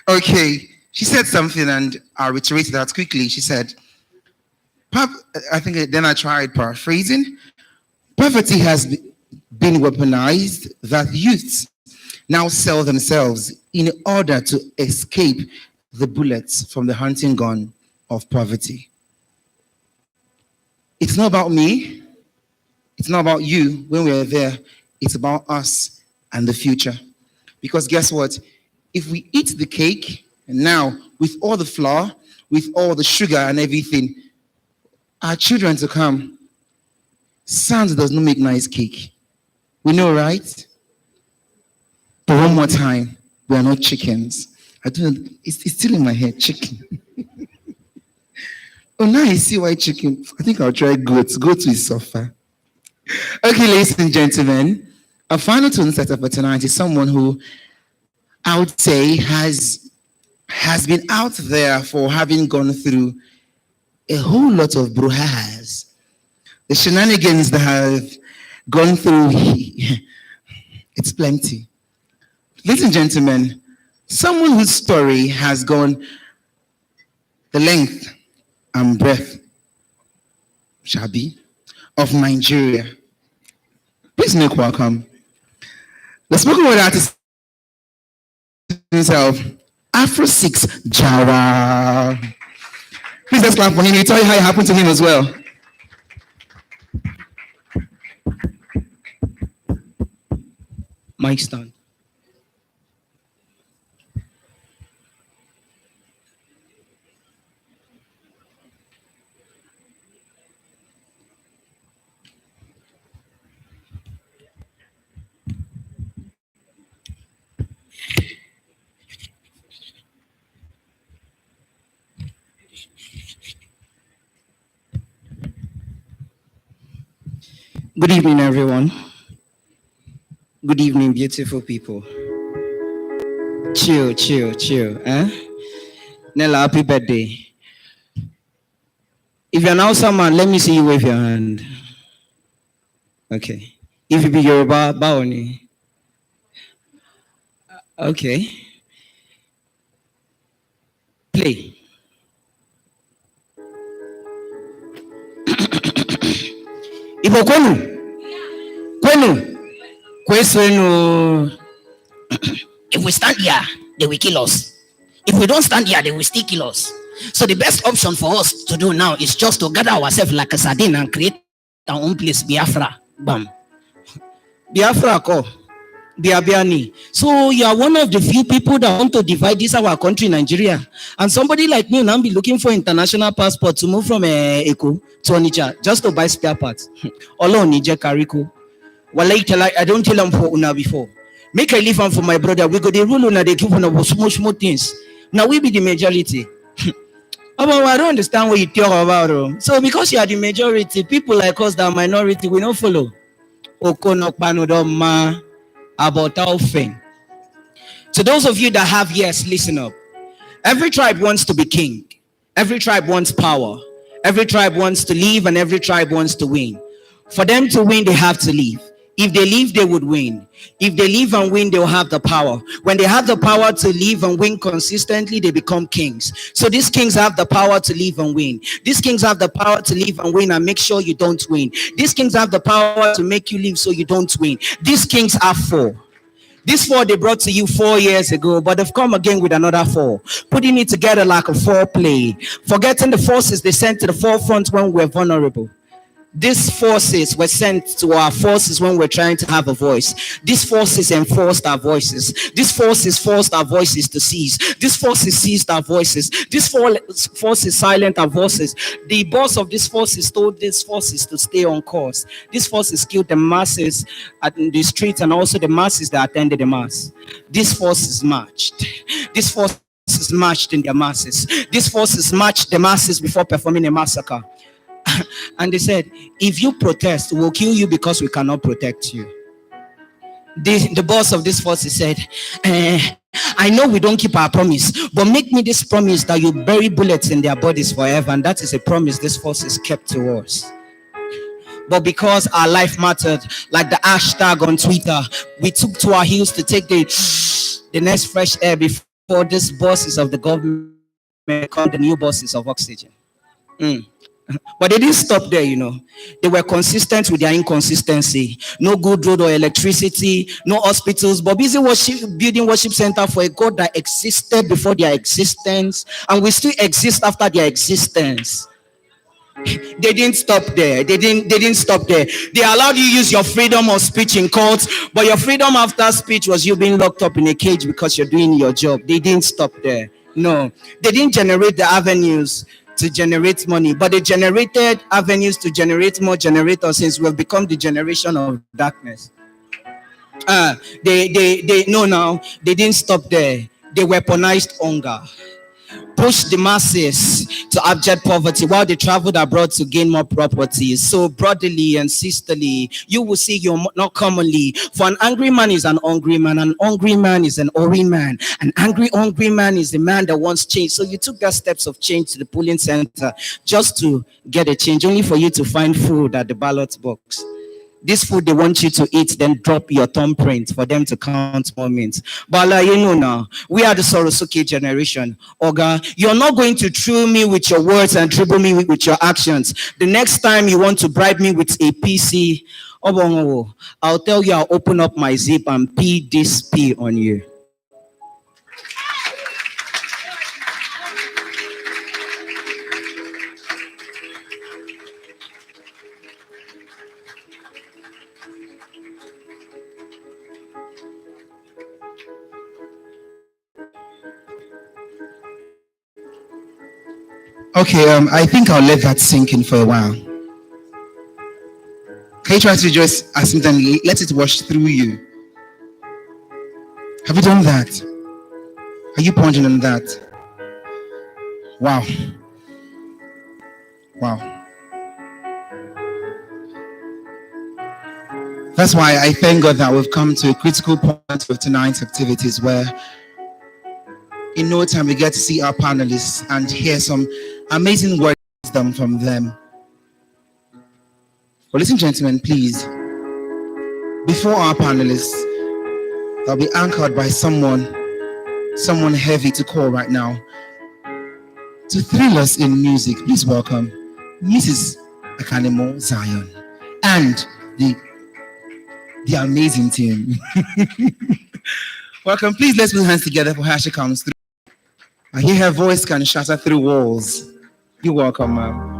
okay. She said something and I reiterated that quickly. She said, I think then I tried paraphrasing. Poverty has been weaponized that youths now sell themselves in order to escape the bullets from the hunting gun of poverty. It's not about me. It's not about you when we're there. It's about us and the future. Because guess what? If we eat the cake, and now with all the flour, with all the sugar and everything, our children to come, sand does not make nice cake. We know, right? But one more time, we are not chickens. I don't know, it's still in my head, chicken. Oh, now I see why chicken. I think I'll try goats. Goats will suffer. Okay, ladies and gentlemen, our final tune setter for tonight is someone who I would say has been out there for having gone through a whole lot of brouhahas. The shenanigans that have gone through, it's plenty. Ladies and gentlemen, someone whose story has gone the length and breadth, Shabi, of Nigeria. Please make welcome the spoken word artist himself, Afro 6 Jara. Please let's clap for him. He'll tell you how it happened to him as well. Mic stand. Good evening, everyone. Good evening, beautiful people. Chill, chill, chill. Nella, happy birthday. If you're now someone, let me see you wave your hand. Okay. If you be Yoruba, Baoni. Okay. Play. Ibo Kwenu. If we stand here, they will kill us. If we don't stand here, they will still kill us. So the best option for us to do now is just to gather ourselves like a sardine and create our own place, Biafra. Bam. Biafra ko. Biabiani. So you are one of the few people that want to divide this our country, Nigeria. And somebody like me will now be looking for international passport to move from Eko to Onitsha just to buy spare parts. Olo Onitsha Kariko. I don't tell them for una before. Make a leave for my brother. We go the rule una they keep on small things. Now we be the majority. Oh, but I don't understand what you talk about. Oh. So because you are the majority, people like us that are minority, we don't follow. Okonokpanodoma about our thing. To those of you that have yes, listen up. Every tribe wants to be king. Every tribe wants power. Every tribe wants to leave and every tribe wants to win. For them to win, they have to leave. If they leave, they would win. If they leave and win, they'll have the power. When they have the power to leave and win consistently, they become kings. So these kings have the power to leave and win. These kings have the power to leave and win and make sure you don't win. These kings have the power to make you leave so you don't win. These kings are four. These four they brought to you 4 years ago, but they've come again with another four, putting it together like a foreplay, forgetting the forces they sent to the forefront when we're vulnerable. These forces were sent to our forces when we're trying to have a voice. These forces enforced our voices. These forces forced our voices to cease. These forces seized our voices. These forces silent our voices. The boss of these forces told these forces to stay on course. These forces killed the masses at the streets and also the masses that attended the mass. These forces marched. These forces marched in their masses. These forces marched the masses before performing a massacre. And they said, if you protest, we'll kill you because we cannot protect you. The boss of this force said, I know we don't keep our promise, but make me this promise that you bury bullets in their bodies forever. And that is a promise this force is kept to us. But because our life mattered, like the hashtag on Twitter, we took to our heels to take the next fresh air before these bosses of the government become the new bosses of oxygen. But they didn't stop there, you know. They were consistent with their inconsistency. No good road or electricity, no hospitals, but busy building worship center for a God that existed before their existence and will still exist after their existence. They didn't stop there. They didn't stop there. They allowed you use your freedom of speech in court, but your freedom after speech was you being locked up in a cage because you're doing your job. They didn't stop there. No, they didn't generate the avenues to generate money, but they generated avenues to generate more generators since we've become the generation of darkness. They didn't stop there. They weaponized hunger, pushed the masses to abject poverty while they traveled abroad to gain more properties. So brotherly and sisterly, you will see you not commonly. For an angry man is an hungry man. An hungry man is an hungry man. An angry, hungry man is a man that wants change. So you took that steps of change to the polling center just to get a change, only for you to find food at the ballot box. This food they want you to eat, then drop your thumbprint for them to count moments. But you know now, we are the Sorosuke generation. Oga, you're not going to thrill me with your words and dribble me with your actions. The next time you want to bribe me with a PC, I'll tell you I'll open up my zip and pee this pee on you. Okay, I think I'll let that sink in for a while. Can you try to just ask me and let it wash through you? Have you done that? Are you pondering on that? Wow. Wow. That's why I thank God that we've come to a critical point of tonight's activities where in no time we get to see our panelists and hear some amazing wisdom from them. Well, listen, gentlemen, please. Before our panelists, they'll be anchored by someone heavy to call right now. To thrill us in music, please welcome Mrs. Akanemo Zion and the amazing team. Welcome. Please let's put hands together for her she comes through. I hear her voice can shatter through walls. You're welcome, ma'am.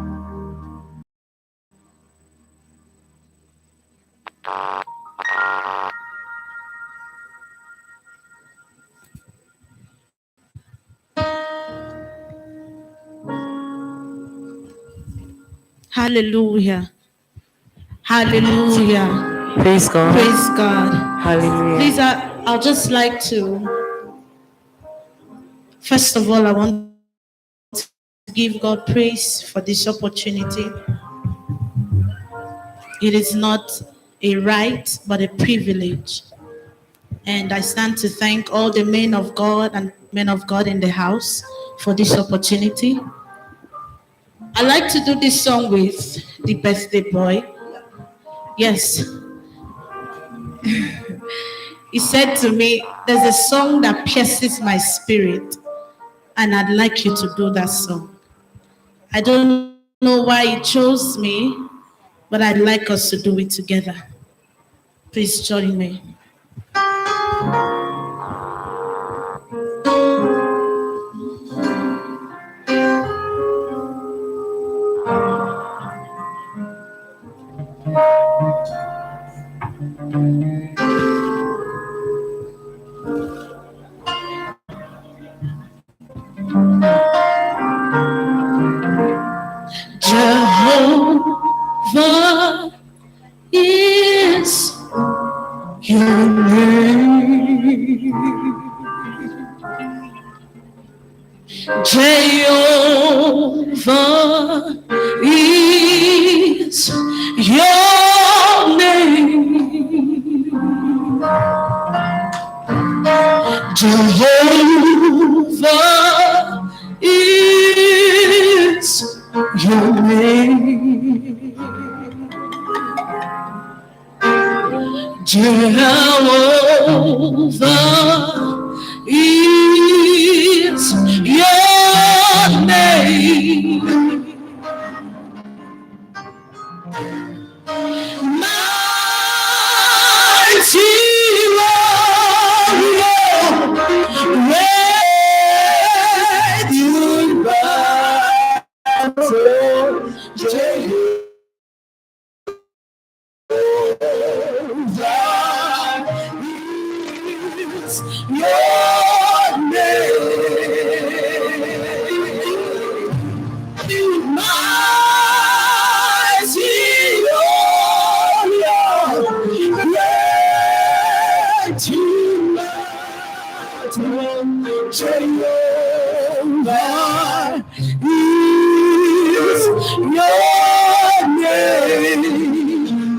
Hallelujah. Hallelujah. Praise God. Praise God. Hallelujah. Please, I'll just like to, first of all, I want to give God praise for this opportunity. It is not a right, but a privilege. And I stand to thank all the men of God and men of God in the house for this opportunity. I like to do this song with the birthday boy. Yes. He said to me, there's a song that pierces my spirit, and I'd like you to do that song. I don't know why he chose me, but I'd like us to do it together. Please join me. Jehovah is your name. Jehovah is your name. Jehovah is your name. Jehovah is your name. Mighty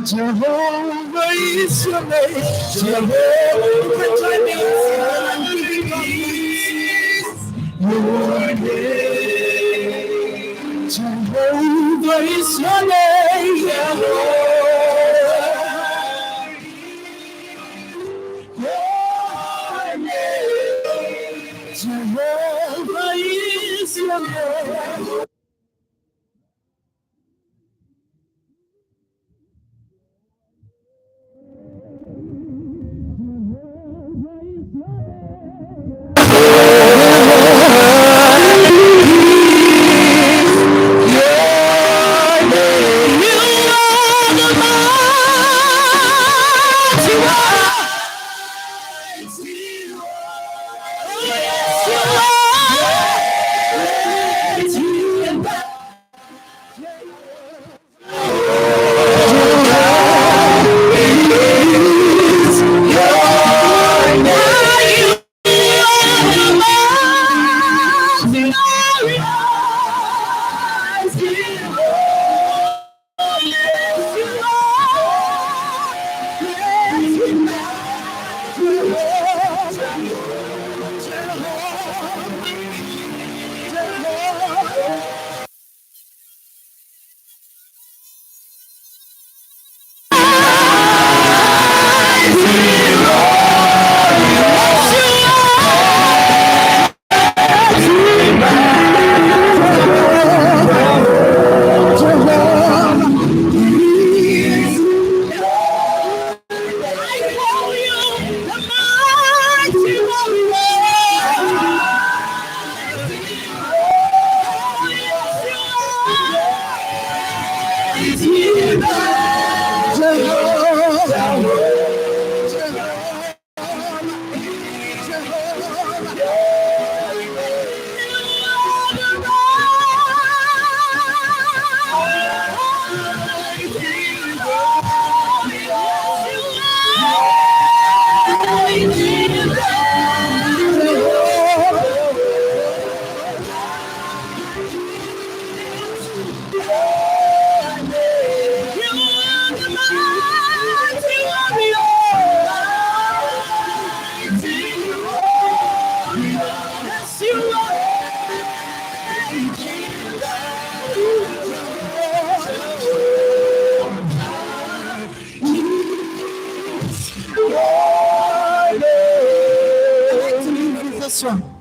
Jehovah is your name. Jehovah is your name. Jehovah is your name. Jehovah is your name. this one.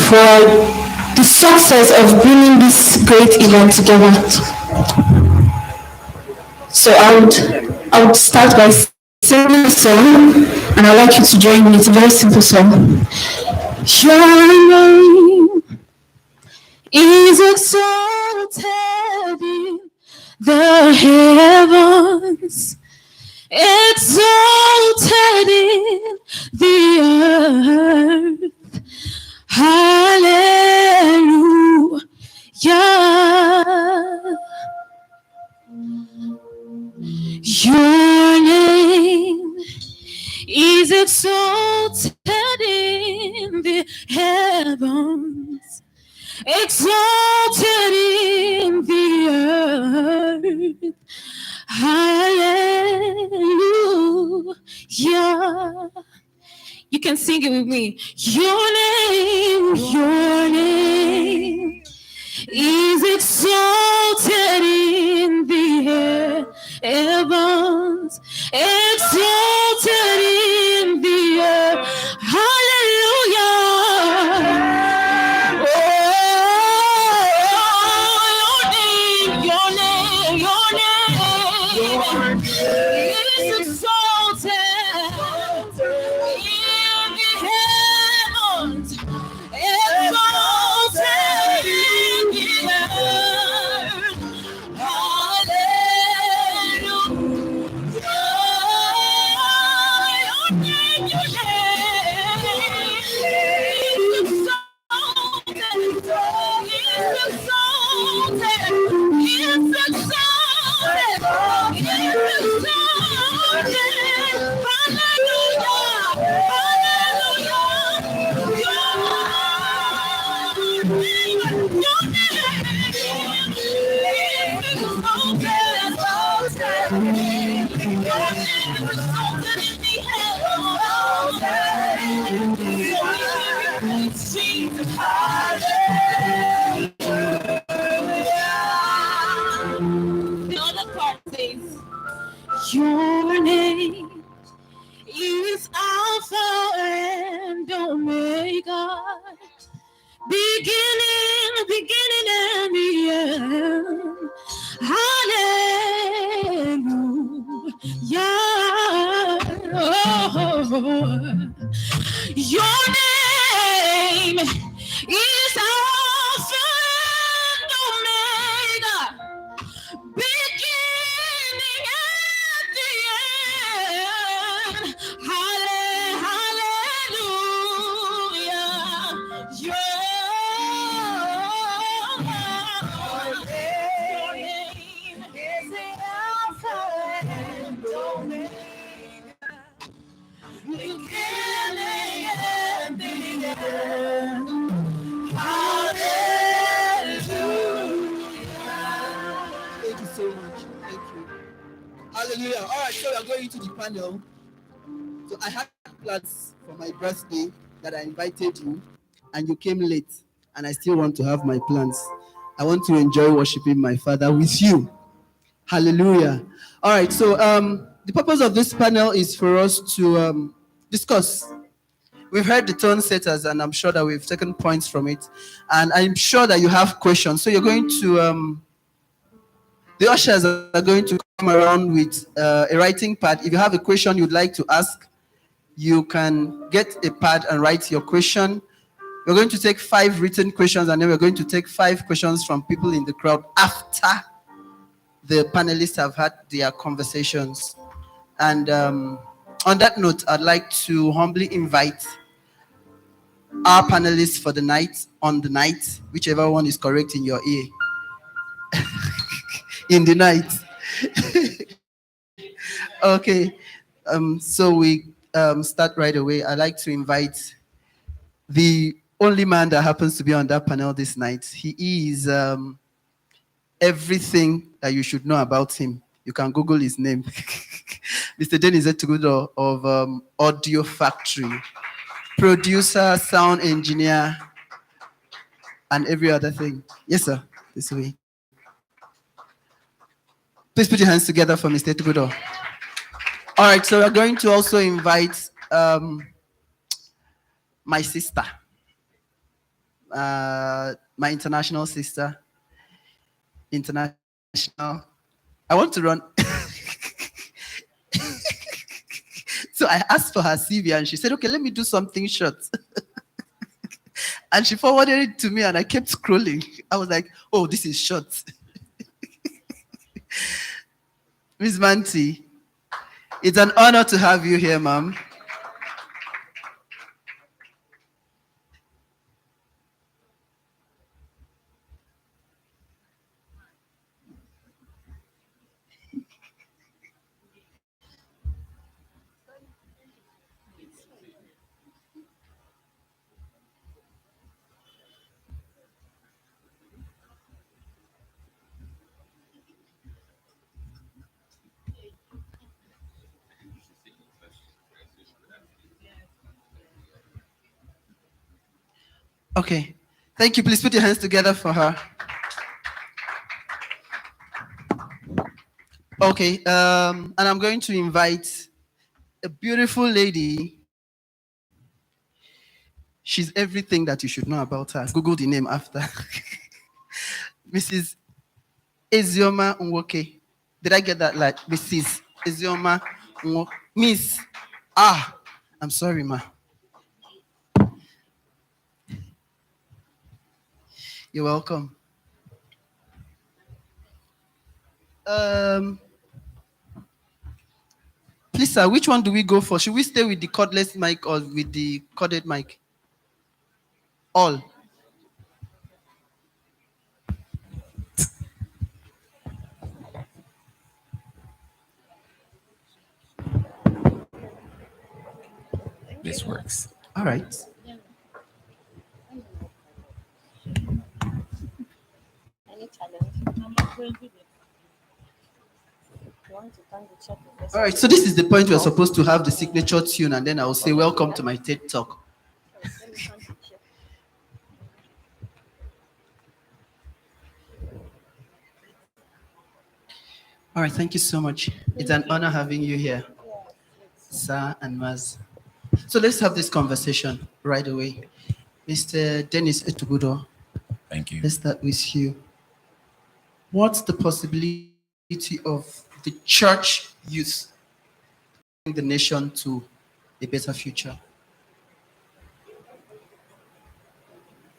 For the success of bringing this great event together. So I would start by singing a song, and I'd like you to join me. It's a very simple song. Your name is exalted in the heavens, exalted in the earth. Hallelujah. Your name is exalted in the heavens, exalted in the earth. Hallelujah. You can sing it with me. Your name is exalted in the heavens, exalted in the earth. Hallelujah. Your name is exalted in the heavens, exalted in the earth. Hallelujah. Your name is the other part says, your name is Alpha and Omega, beginning and the end. Hallelujah. Oh, your name is Alpha and Omega, beginning and the end. Hallelujah. right, so we are going into the panel. So I had plans for my birthday that I invited you, and you came late, and I still want to have my plans. I want to enjoy worshiping my Father with you. Hallelujah. All right, so the purpose of this panel is for us to discuss. We've heard the tone setters, and I'm sure that we've taken points from it. And I'm sure that you have questions. So you're going to, the ushers are going to come around with a writing pad. If you have a question you'd like to ask, you can get a pad and write your question. We're going to take 5 written questions, and then we're going to take 5 questions from people in the crowd after the panelists have had their conversations. And on that note, I'd like to humbly invite our panelists for the night, on the night, whichever one is correct in your ear. In the night. Okay. So we start right away. I'd like to invite the only man that happens to be on that panel this night. He is everything that you should know about him. You can Google his name. Mr. Dennis Etugudo of Audio Factory. Producer, sound engineer, and every other thing. Yes, sir. This way. Please put your hands together for Mr. Etugudo. All right, so we're going to also invite my sister, my international sister. International. I want to run. So I asked for her CV, and she said, okay, let me do something short. And she forwarded it to me, and I kept scrolling. I was like, oh, this is short. Ms. Manti, it's an honor to have you here, ma'am. Okay. Thank you. Please put your hands together for her. Okay. And I'm going to invite a beautiful lady. She's everything that you should know about her. Google the name after. Mrs. Ezioma Nwoke. Did I get that right? Mrs. Ezioma Nwoke. Miss. I'm sorry, ma. You're welcome. Please, sir, which one do we go for? Should we stay with the cordless mic or with the corded mic? All. This works. All right. All right, so this is the point we're supposed to have the signature tune, and then I'll say, welcome to my TED Talk. All right, thank you so much. It's an honor having you here, sir and Maz. So let's have this conversation right away. Mr. Dennis Etugudo. Thank you. Let's start with you. What's the possibility of the church youth the nation to a better future?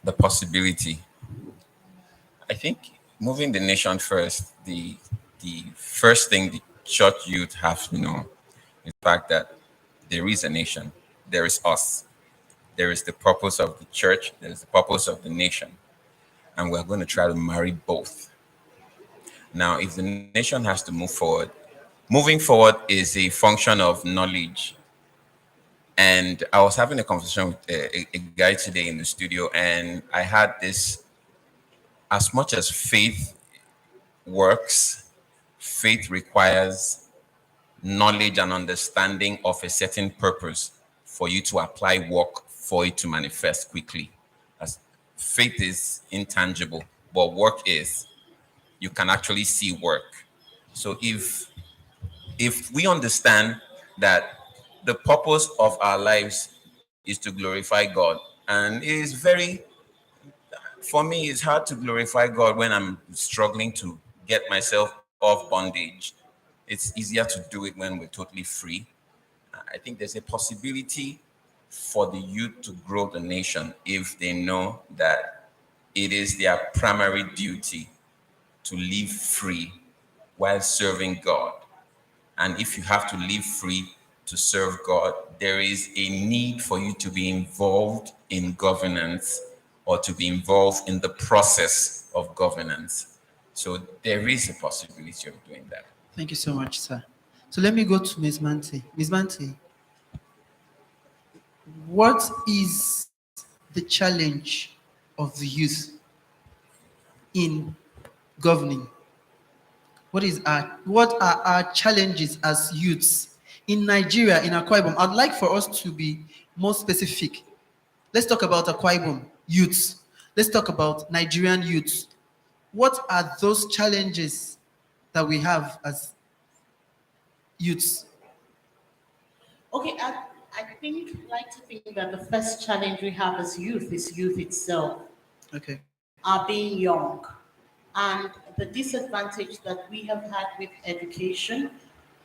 The possibility. I think moving the nation first, the first thing the church youth have to know is the fact that there is a nation, there is us, there is the purpose of the church, there is the purpose of the nation, and we're going to try to marry both. Now, if the nation has to move forward, moving forward is a function of knowledge. And I was having a conversation with a guy today in the studio, and I had this: as much as faith works, faith requires knowledge and understanding of a certain purpose for you to apply work for it to manifest quickly. As faith is intangible, but work is, you can actually see work. So if we understand that the purpose of our lives is to glorify God, and it is very, for me, it's hard to glorify God when I'm struggling to get myself off bondage. It's easier to do it when we're totally free. I think there's a possibility for the youth to grow the nation if they know that it is their primary duty to live free while serving God. And if you have to live free to serve God, there is a need for you to be involved in governance or to be involved in the process of governance. So there is a possibility of doing that. Thank you so much, sir. So let me go to Ms. Mante. Ms. Mante, what is the challenge of the youth in governing? What are our challenges as youths in Nigeria, in Akwa Ibom? I'd like for us to be more specific. Let's talk about Akwa Ibom youths. Let's talk about Nigerian youths. What are those challenges that we have as youths? Okay, like to think that the first challenge we have as youth is youth itself, Okay. are being young. And the disadvantage that we have had with education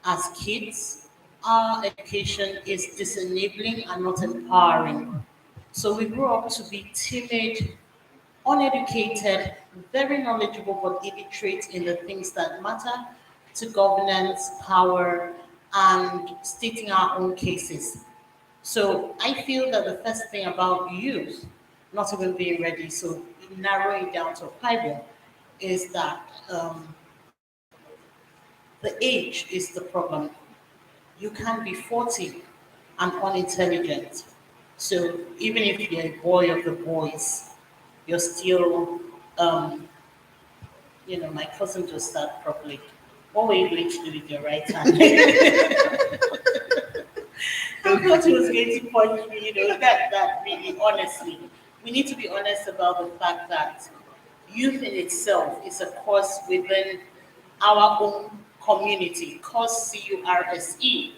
as kids, our education is disenabling and not empowering. So we grew up to be timid, uneducated, very knowledgeable, but illiterate in the things that matter to governance, power, and stating our own cases. So I feel that the first thing about youth, not even being ready, so narrowing down to a Bible, is that the age is the problem. You can be 40 and unintelligent. So even if you're a boy of the boys, you're still, my cousin just started properly. What were you going to do with your right hand? I thought he was going to punch me, that really, honestly. We need to be honest about the fact that youth in itself is a cause within our own community, cause CURSE.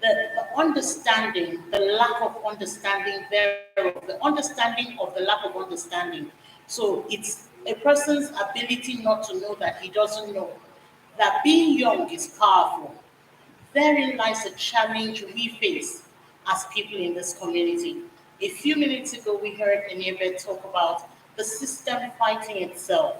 The understanding, the lack of understanding thereof, the understanding of the lack of understanding. So it's a person's ability not to know that he doesn't know. That being young is powerful. Therein lies a challenge we face as people in this community. A few minutes ago, we heard Enebe talk about the system fighting itself.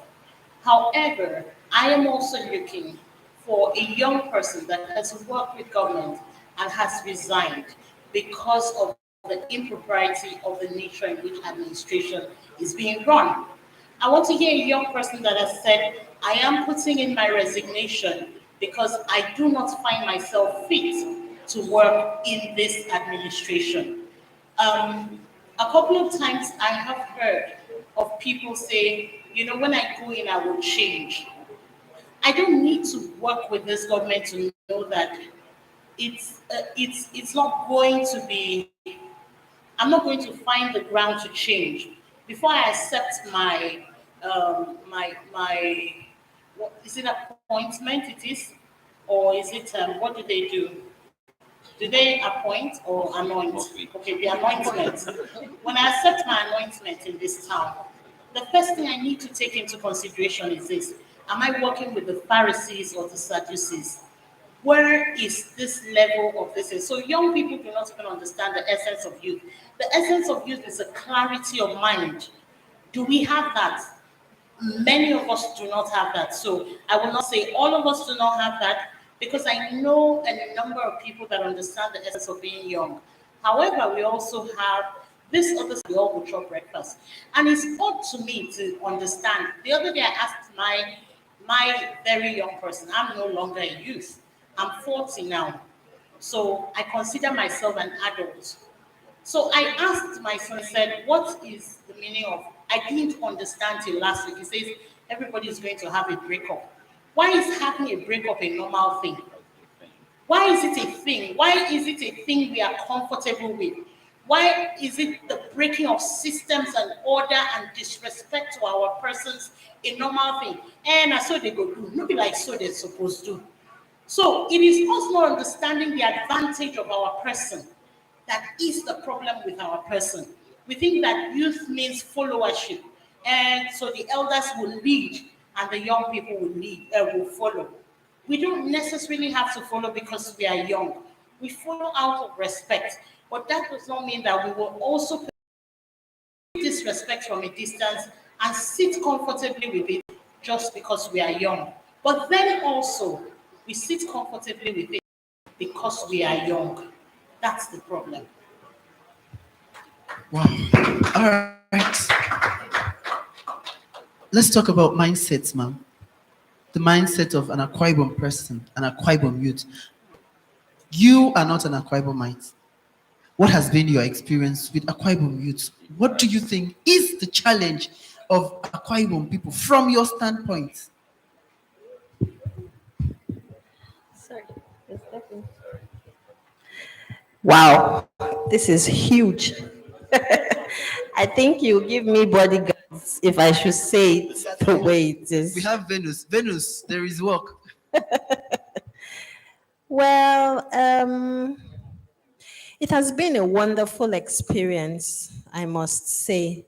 However, I am also looking for a young person that has worked with government and has resigned because of the impropriety of the nature in which administration is being run. I want to hear a young person that has said, I am putting in my resignation because I do not find myself fit to work in this administration. A couple of times I have heard of people say, when I go in, I will change. I don't need to work with this government to know that it's not going to be. I'm not going to find the ground to change before I accept my what is it, appointment? It is, or is it what do they do? Do they appoint or anoint? Okay, the anointment. When I accept my anointment in this town, the first thing I need to take into consideration is this: am I working with the Pharisees or the Sadducees? Where is this level of this? So young people do not even understand the essence of youth. The essence of youth is a clarity of mind. Do we have that? Many of us do not have that. So I will not say all of us do not have that because I know a number of people that understand the essence of being young. However, we also have this other we all will chop breakfast. And it's odd to me to understand. The other day I asked my very young person, I'm no longer a youth. I'm 40 now. So I consider myself an adult. So I asked my son, I said, what is the meaning of, I didn't understand till last week. He says, everybody is going to have a breakup. Why is having a breakup a normal thing? Why is it a thing? Why is it a thing we are comfortable with? Why is it the breaking of systems and order and disrespect to our persons a normal thing? And so they go do. Not be like so they're supposed to. So it is also understanding the advantage of our person that is the problem with our person. We think that youth means followership, and so the elders will lead and the young people will follow. We don't necessarily have to follow because we are young. We follow out of respect, but that does not mean that we will also disrespect from a distance and sit comfortably with it just because we are young. But then also, we sit comfortably with it because we are young. That's the problem. Wow. All right. Let's talk about mindsets, ma'am. The mindset of an Akwa Ibom person, an Akwa Ibom youth. You are not an Akwa Ibomite. What has been your experience with Akwa Ibom youth? What do you think is the challenge of Akwa Ibom people from your standpoint? Wow, this is huge. I think you give me bodyguards if I should say it the way it is. We have Venus. Venus, there is work. Well, it has been a wonderful experience, I must say.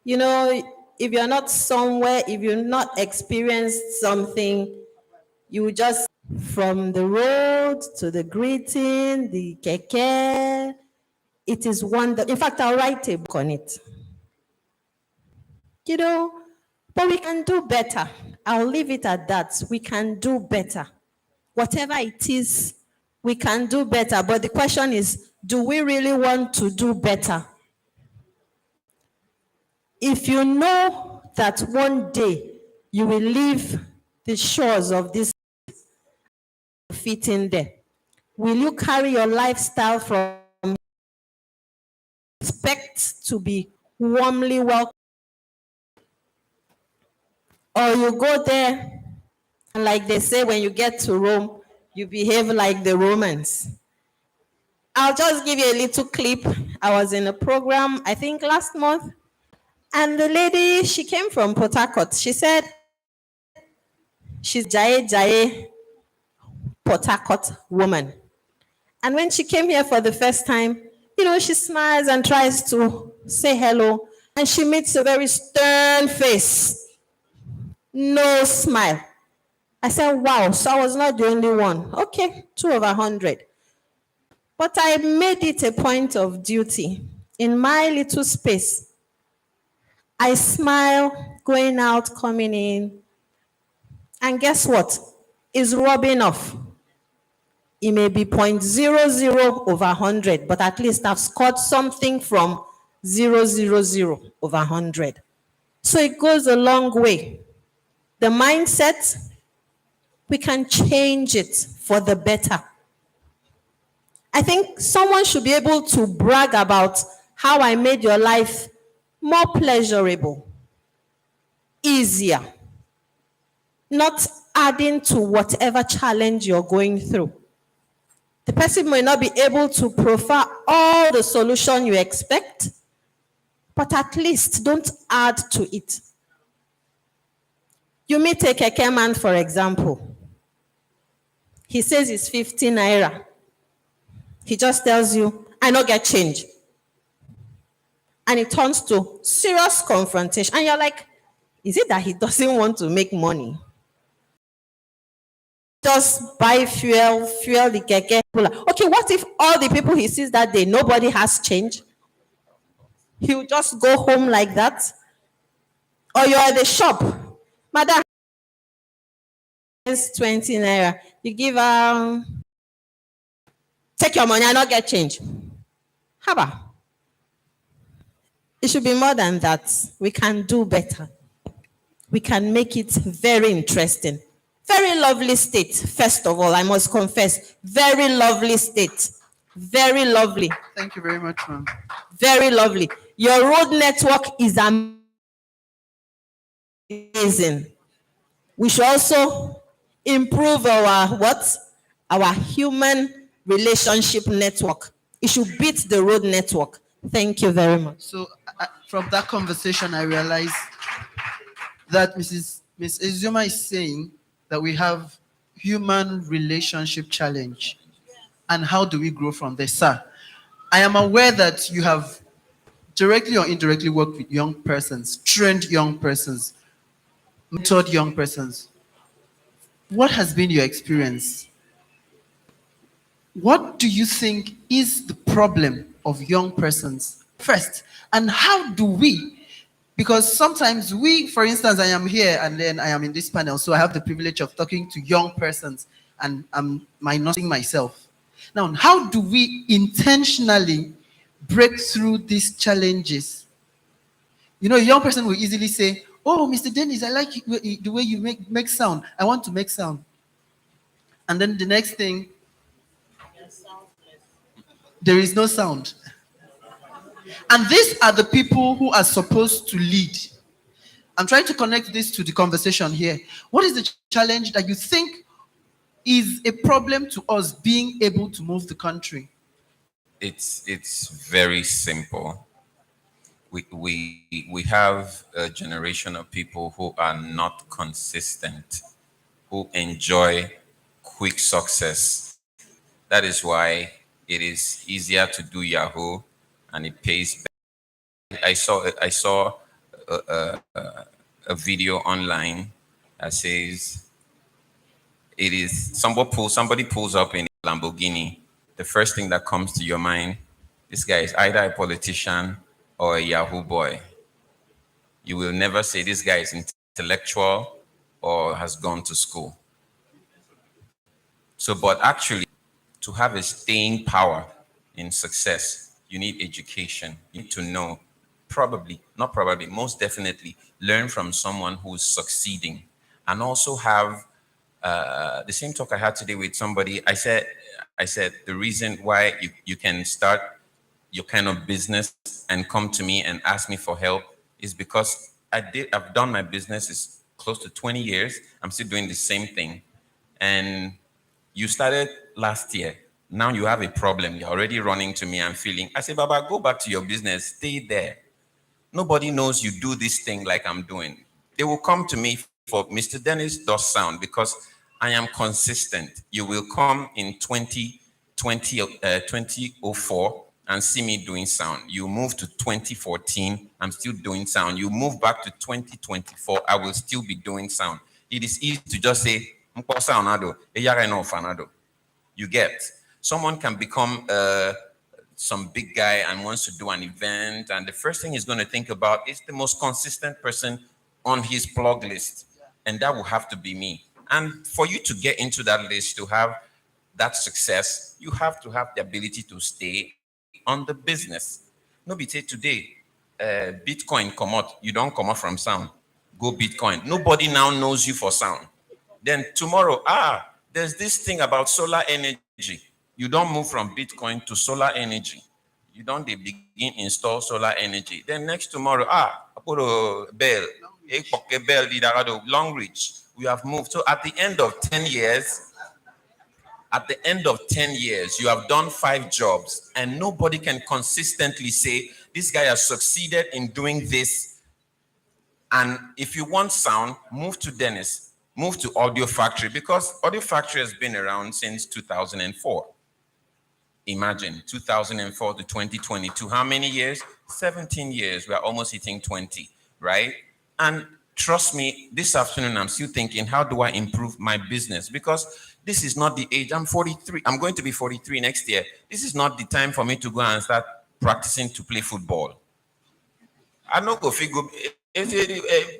You know, if you're not somewhere, if you've not experienced something, you just from the road to the greeting, the keke, it is wonderful. In fact, I'll write a book on it. You know, but we can do better. I'll leave it at that. We can do better. Whatever it is, we can do better. But the question is, do we really want to do better? If you know that one day you will leave the shores of this fit in there, will you carry your lifestyle from expect to be warmly welcome? Or you go there, and like they say, when you get to Rome, you behave like the Romans. I'll just give you a little clip. I was in a program, I think last month, and the lady, she came from Port Harcourt. She said she's Jaye Port Harcourt woman. And when she came here for the first time, you know, she smiles and tries to say hello, and she meets a very stern face, no smile. I said, wow, so I was not the only one. Okay, 2/100. But I made it a point of duty in my little space. I smile, going out, coming in. And guess what? It's rubbing off. It may be 0.00/100, but at least I've scored something from 0.000/100. So it goes a long way. The mindset, we can change it for the better. I think someone should be able to brag about how I made your life more pleasurable, easier, not adding to whatever challenge you're going through. The person may not be able to provide all the solution you expect, but at least don't add to it. You meet a keke man, for example. He says it's 50 naira. He just tells you, I don't get change. And it turns to serious confrontation. And you're like, is it that he doesn't want to make money? Just buy fuel the keke. Okay, what if all the people he sees that day, nobody has change? He'll just go home like that? Or you're at the shop. Madam, 20 naira. You give take your money, I don't get change. Haba. It should be more than that. We can do better. We can make it very interesting. Very lovely state, first of all, I must confess. Very lovely state. Very lovely. Thank you very much, ma'am. Very lovely. Your road network is amazing. We should also improve our what? our human relationship network. It should beat the road network. Thank you very much. So from that conversation, I realized that Miss Izuma is saying that we have human relationship challenge. And how do we grow from there, sir? I am aware that you have directly or indirectly worked with young persons, trained young persons, mentored young persons. What has been your experience? What do you think is the problem of young persons first? And how do we? Because sometimes we, for instance, I am here and then I am in this panel, so I have the privilege of talking to young persons and I'm minusing myself. Now, how do we intentionally break through these challenges? You know, a young person will easily say, "Oh, Mr. Dennis, I like the way you make sound. I want to make sound." And then the next thing, there is no sound. And these are the people who are supposed to lead. I'm trying to connect this to the conversation here. What is the challenge that you think is a problem to us being able to move the country? It's very simple. We have a generation of people who are not consistent, who enjoy quick success. That is why it is easier to do Yahoo and it pays better. I saw a video online that says it is somebody pulls up in a Lamborghini. The first thing that comes to your mind, this guy is either a politician or a Yahoo boy. You will never say this guy is intellectual or has gone to school. So, but actually, to have a staying power in success, you need education. You need to know, most definitely, learn from someone who's succeeding. And also have the same talk I had today with somebody. I said, the reason why you can start your kind of business and come to me and ask me for help is because I've done my business is close to 20 years. I'm still doing the same thing. And you started last year. Now you have a problem. You're already running to me and feeling. I say, Baba, go back to your business. Stay there. Nobody knows you do this thing like I'm doing. They will come to me for Mr. Dennis does sound because I am consistent. You will come in 2004 and see me doing sound. You move to 2014, I'm still doing sound. You move back to 2024, I will still be doing sound. It is easy to just say, you get. Someone can become some big guy and wants to do an event, and the first thing he's going to think about is the most consistent person on his blog list, and that will have to be me. And for you to get into that list, to have that success, you have to have the ability to stay on the business. No be say today, Bitcoin come out, you don't come out from sound, go Bitcoin. Nobody now knows you for sound. Then tomorrow, there's this thing about solar energy. You don't move from Bitcoin to solar energy. You don't begin install solar energy. Then next tomorrow, I put a bell, long reach. We have moved. So at the end of 10 years, you have done 5 jobs, and nobody can consistently say, this guy has succeeded in doing this. And if you want sound, move to Dennis, move to Audio Factory, because Audio Factory has been around since 2004. Imagine 2004 to 2022. How many years? 17 years. We are almost hitting 20, right? And trust me, this afternoon, I'm still thinking, how do I improve my business? Because this is not the age. I'm 43. I'm going to be 43 next year. This is not the time for me to go and start practicing to play football. I know go figure.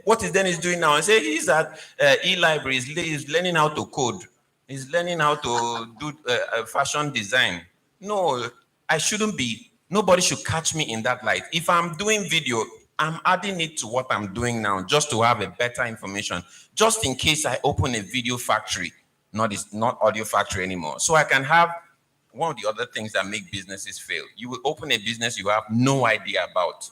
What is Dennis doing now? I say he's at e-library. He's learning how to code. He's learning how to do fashion design. No, I shouldn't be. Nobody should catch me in that light. If I'm doing video, I'm adding it to what I'm doing now just to have a better information. Just in case I open a video factory, not Audio Factory anymore. So I can have one of the other things that make businesses fail. You will open a business you have no idea about.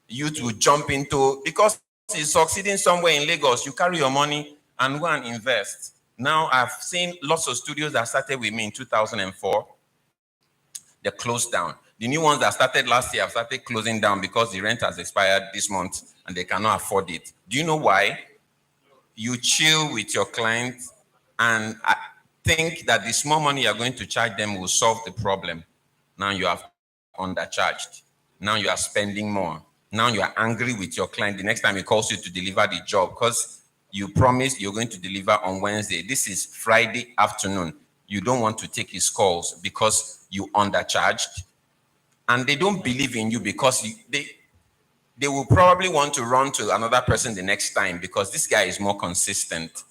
Youth will jump into, because it's succeeding somewhere in Lagos, you carry your money and go and invest. Now I've seen lots of studios that started with me in 2004. They're closed down. The new ones that started last year have started closing down because the rent has expired this month and they cannot afford it. Do you know why? You chill with your clients and think that the small money you're going to charge them will solve the problem. Now you have undercharged. Now you are spending more. Now you are angry with your client the next time he calls you to deliver the job because you promised you're going to deliver on Wednesday. This is Friday afternoon. You don't want to take his calls because you undercharged. And they don't believe in you because they will probably want to run to another person the next time because this guy is more consistent.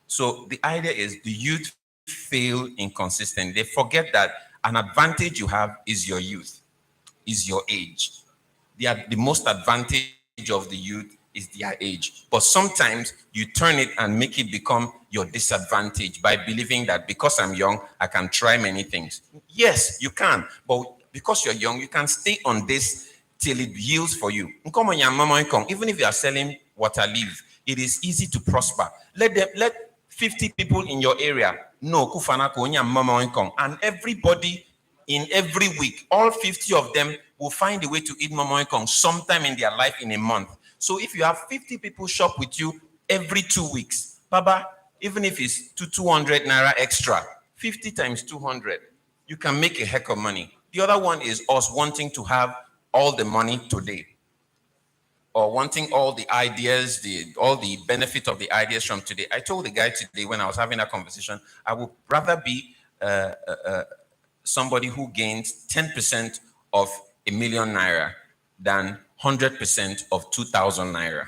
So the idea is the youth fail inconsistent. They forget that an advantage you have is your youth, is your age. The most advantage of the youth is their age. But sometimes you turn it and make it become your disadvantage by believing that because I'm young, I can try many things. Yes, you can. But because you're young, you can stay on this till it yields for you. Even if you are selling water leaf, it is easy to prosper. Let 50 people in your area know kufana ko onya mama income, and everybody in every week, all 50 of them will find a way to eat mama income sometime in their life in a month. So if you have 50 people shop with you every 2 weeks, Baba, even if it's 200 naira extra, 50 times 200, you can make a heck of money. The other one is us wanting to have all the money today, or wanting all the ideas, all the benefit of the ideas from today. I told the guy today when I was having that conversation, I would rather be somebody who gains 10% of a million naira than 100% of 2,000 naira.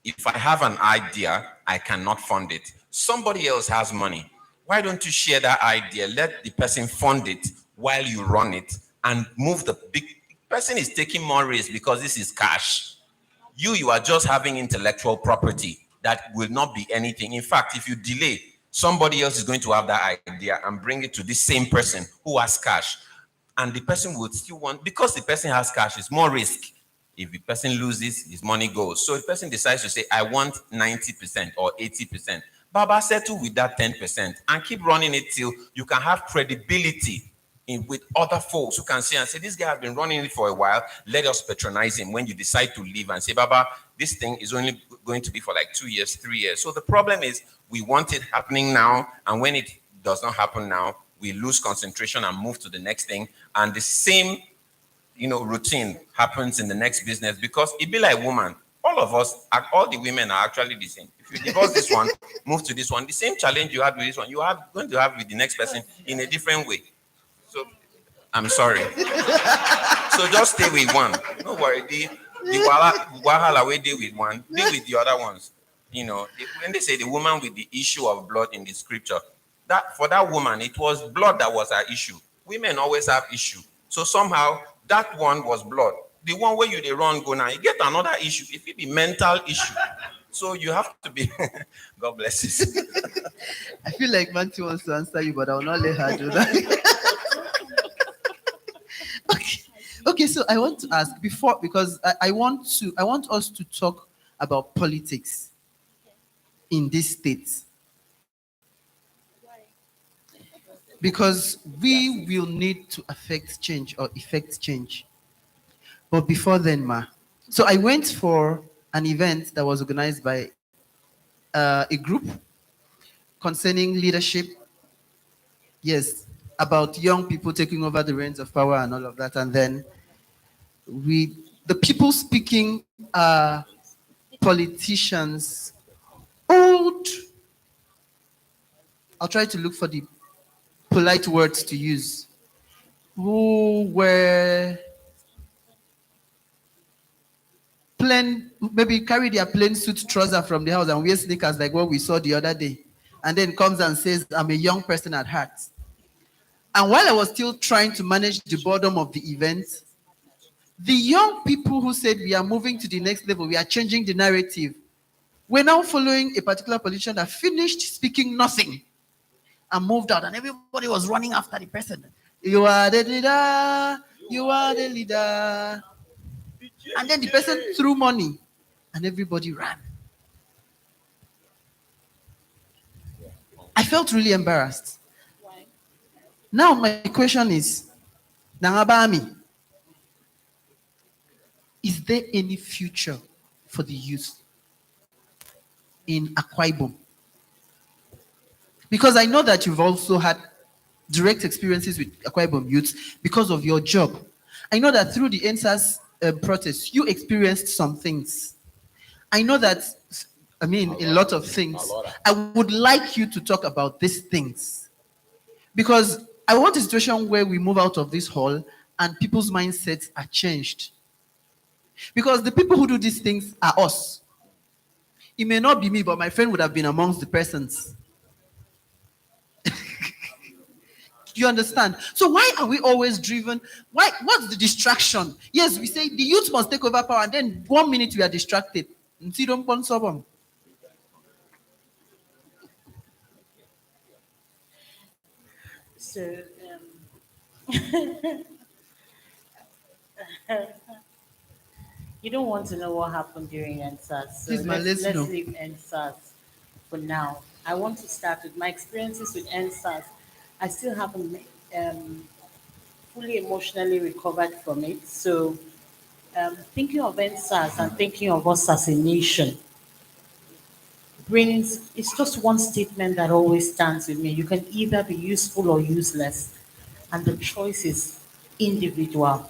If I have an idea, I cannot fund it. Somebody else has money. Why don't you share that idea? Let the person fund it while you run it and move the big person is taking more risk because this is cash. You are just having intellectual property that will not be anything. In fact, if you delay, somebody else is going to have that idea and bring it to this same person who has cash. And the person would still want, because the person has cash, it's more risk. If the person loses, his money goes. So if the person decides to say, I want 90% or 80%, Baba, settle with that 10% and keep running it till you can have credibility with other folks who can see and say, this guy has been running it for a while. Let us patronize him when you decide to leave and say, Baba, this thing is only going to be for like 2 years, 3 years. So the problem is we want it happening now. And when it does not happen now, we lose concentration and move to the next thing. And the same, routine happens in the next business because it be like woman. All of us, all the women are actually the same. If you divorce this one, move to this one, the same challenge you had with this one, you are going to have with the next person in a different way. So I'm sorry. So just stay with one. No worry. The wahala we deal with one, deal with the other ones. When they say the woman with the issue of blood in the scripture, that for that woman, it was blood that was her issue. Women always have issue. So somehow that one was blood. The one where you they run go now, you get another issue. If it be mental issue. So you have to be God bless you. I feel like Manti wants to answer you, but I will not let her do that. Okay, so I want to ask before because I want us to talk about politics in this state. Because we will need to affect change or effect change. But before then, so I went for an event that was organized by a group concerning leadership. Yes, about young people taking over the reins of power and all of that. And then the people speaking are politicians, old. I'll try to look for the polite words to use, who were maybe carry their plain suit trouser from the house and wear sneakers like what we saw the other day, and then comes and says, I'm a young person at heart. And while I was still trying to manage the boredom of the event, the young people who said we are moving to the next level, we are changing the narrative, we're now following a particular politician that finished speaking nothing and moved out, and everybody was running after the person. You are the leader, you are the leader. And then the person threw money and everybody ran. I felt really embarrassed. Now my question is, Nangabami, is there any future for the youth in Akwa Ibom? Because I know that you've also had direct experiences with Akwa Ibom youths because of your job. I know that through the NSAS protest, you experienced some things. I know that, I mean, a lot of things. I would like you to talk about these things because I want a situation where we move out of this hall and people's mindsets are changed. Because the people who do these things are us. It may not be me, but my friend would have been amongst the persons. You understand? So why are we always driven? What's the distraction? Yes, we say the youth must take over power, and then 1 minute we are distracted. So, you don't want to know what happened during NSAS. So Please, man, let's know. leave NSAS for now. I want to start with my experiences with NSAS. I still haven't fully emotionally recovered from it. So, thinking of NSAS and thinking of us as a nation it's just one statement that always stands with me. You can either be useful or useless, and the choice is individual.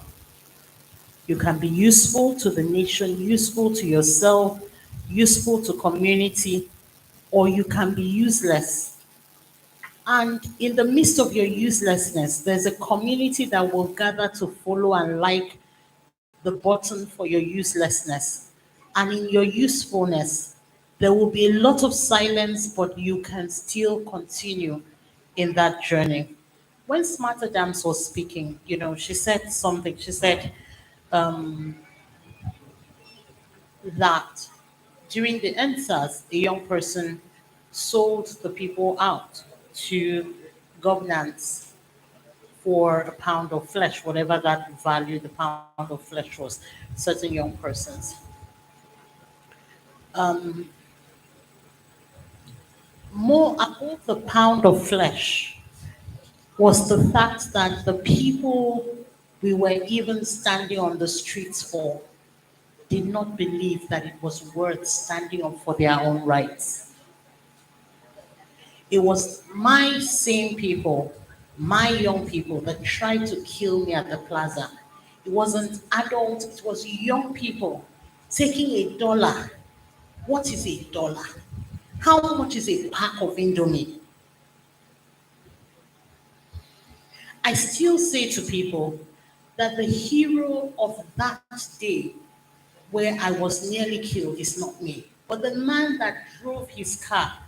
You can be useful to the nation, useful to yourself, useful to community, or you can be useless. And in the midst of your uselessness, there's a community that will gather to follow and like the button for your uselessness. And in your usefulness, there will be a lot of silence, but you can still continue in that journey. When Smarter Dams was speaking, she said something. She said that during the NSAS, a young person sold the people out to governance for a pound of flesh, whatever that value the pound of flesh was, certain young persons. More above the pound of flesh was the fact that the people we were even standing on the streets for did not believe that it was worth standing up for their own rights. It was my same people, my young people that tried to kill me at the plaza. It wasn't adults, it was young people taking $1. What is $1? How much is a pack of Indomie? I still say to people that the hero of that day where I was nearly killed is not me, but the man that drove his car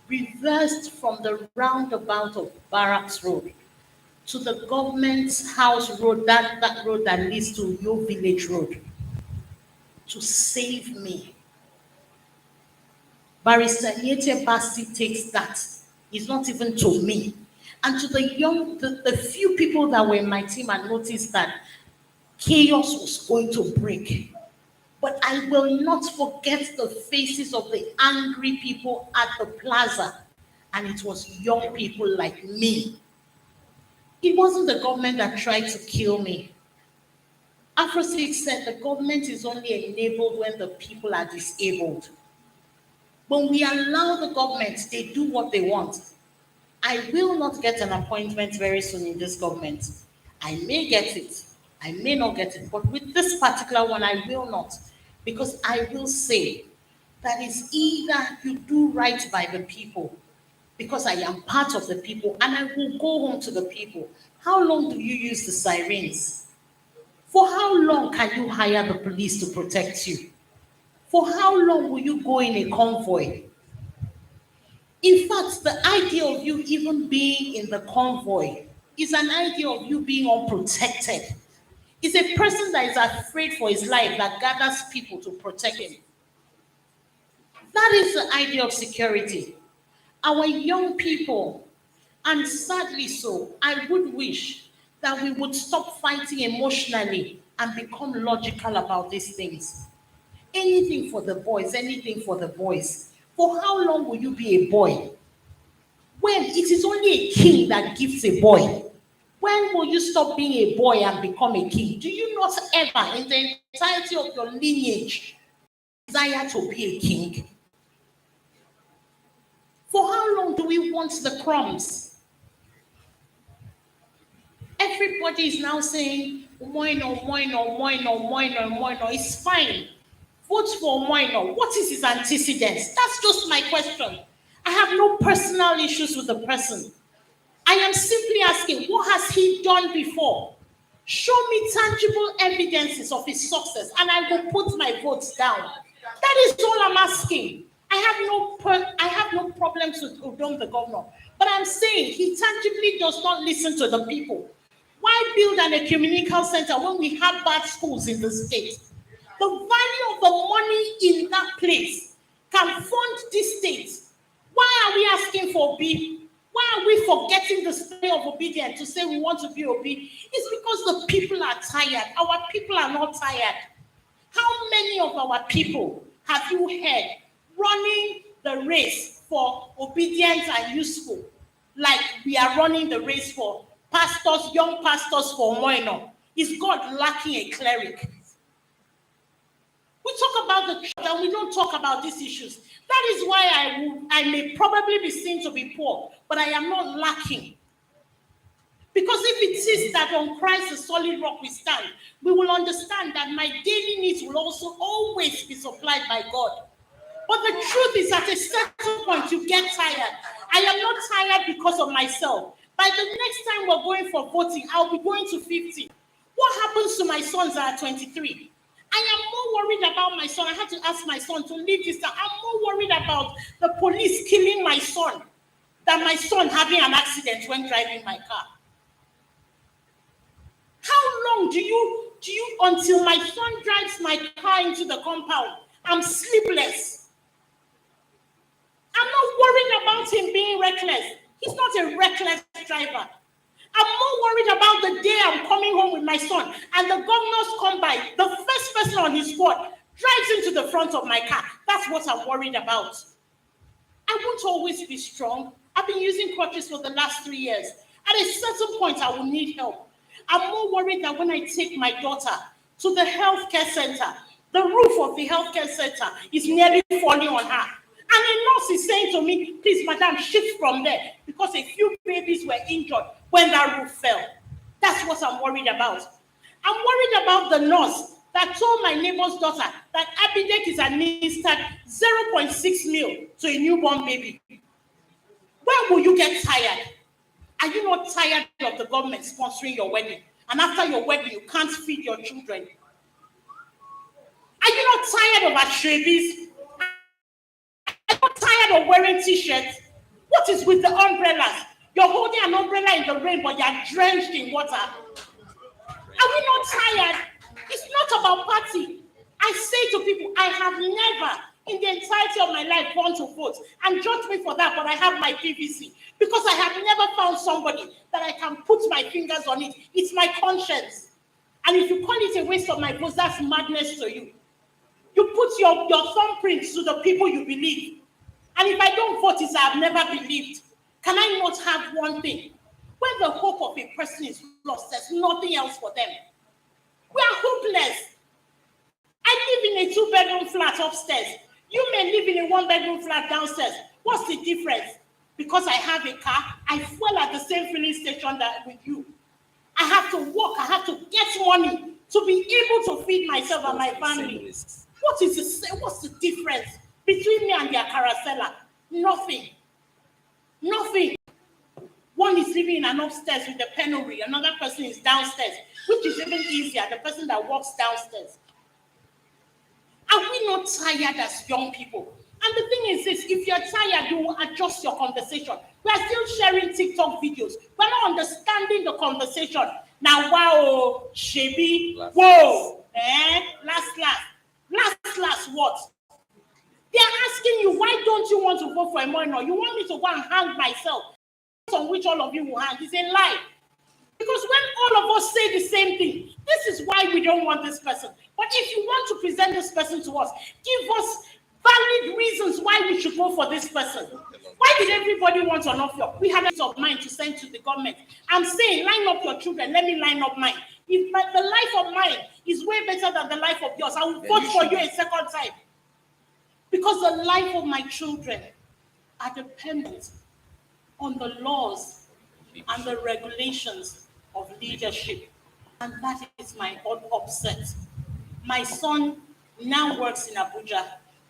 reversed from the roundabout of Barracks Road to the government's house road, that road that leads to your village road, to save me. Barrister Yete Basti takes that. It's not even to me. And to the few people that were in my team, I noticed that chaos was going to break. But I will not forget the faces of the angry people at the plaza. And it was young people like me. It wasn't the government that tried to kill me. Afro-6 said the government is only enabled when the people are disabled. When we allow the government, they do what they want. I will not get an appointment very soon in this government. I may get it, I may not get it, but with this particular one, I will not. Because I will say that it's either you do right by the people, because I am part of the people, and I will go home to the people. How long do you use the sirens? For how long can you hire the police to protect you? For how long will you go in a convoy? In fact, the idea of you even being in the convoy is an idea of you being unprotected. It's a person that is afraid for his life that gathers people to protect him. That is the idea of security. Our young people, and sadly so, I would wish that we would stop fighting emotionally and become logical about these things. Anything for the boys, anything for the boys. For how long will you be a boy? when it is only a king that gives a boy. When will you stop being a boy and become a king? Do you not ever, in the entirety of your lineage, desire to be a king? For how long do we want the crumbs? Everybody is now saying, Moino, Moino, Moino, Moino, Moino. It's fine. Vote for Moino. What is his antecedents? That's just my question. I have no personal issues with the person. I am simply asking, what has he done before? Show me tangible evidences of his success, and I will put my votes down. That is all I'm asking. I have no problems with Udom the governor, but I'm saying he tangibly does not listen to the people. Why build an ecumenical center when we have bad schools in the state? The value of the money in that place can fund this state. Why are we asking for B? Why are we forgetting the spirit of obedience to say we want to be obedient? It's because the people are tired. Our people are not tired. How many of our people have you heard running the race for obedience and useful? Like we are running the race for pastors, young pastors for Moino. Is God lacking a cleric? We talk about the church and we don't talk about these issues. That is why I may probably be seen to be poor, but I am not lacking. Because if it is that on Christ the solid rock we stand, we will understand that my daily needs will also always be supplied by God. But the truth is, at a certain point, you get tired. I am not tired because of myself. By the next time we're going for voting, I'll be going to 50. What happens to my sons that are 23? I am more worried about my son. I had to ask my son to leave this. I'm more worried about the police killing my son than my son having an accident when driving my car. How long do you until my son drives my car into the compound? I'm sleepless. I'm not worried about him being reckless. He's not a reckless driver. I'm more worried about the day I'm coming home with my son and the governors come by. The first person on his squad drives into the front of my car. That's what I'm worried about. I won't always be strong. I've been using crutches for the last 3 years. At a certain point, I will need help. I'm more worried that when I take my daughter to the healthcare center, the roof of the healthcare center is nearly falling on her. And a nurse is saying to me, please, madam, shift from there because a few babies were injured when that roof fell. That's what I'm worried about. I'm worried about the nurse that told my neighbor's daughter that Abidec is administered 0.6 mil to a newborn baby. When will you get tired? Are you not tired of the government sponsoring your wedding? And after your wedding, you can't feed your children? Are you not tired of ashrebis? Are you not tired of wearing t-shirts? What is with the umbrellas? You're holding an umbrella in the rain, but you're drenched in water. Are we not tired? It's not about party. I say to people, I have never, in the entirety of my life, gone to vote. And judge me for that, but I have my PVC. Because I have never found somebody that I can put my fingers on it. It's my conscience. And if you call it a waste of my votes, that's madness to you. You put your thumbprints to the people you believe. And if I don't vote, it's I have never believed. Can I not have one thing? When the hope of a person is lost, there's nothing else for them. We are hopeless. I live in a 2-bedroom flat upstairs. You may live in a 1-bedroom flat downstairs. What's the difference? Because I have a car, I fuel at the same filling station that with you. I have to work, I have to get money to be able to feed myself and my family. What's the difference between me and their carousella? Nothing. Nothing. One is living in an upstairs with a penury, another person is downstairs, which is even easier, the person that walks downstairs. Are we not tired as young people? And the thing is this, if you're tired, you will adjust your conversation. We are still sharing TikTok videos. We're not understanding the conversation. Now, wow, Shebi, whoa, last what? They are asking you, why don't you want to vote for a minor? You want me to go and hang myself? On which all of you will hang. It's a lie. Because when all of us say the same thing, this is why we don't want this person. But if you want to present this person to us, give us valid reasons why we should go for this person. Why did everybody want to off your? We had a of mine to send to the government. I'm saying, line up your children. Let me line up mine. If the life of mine is way better than the life of yours, I will vote for you a second time. Because the life of my children are dependent on the laws and the regulations of leadership. And that is my upset. My son now works in Abuja,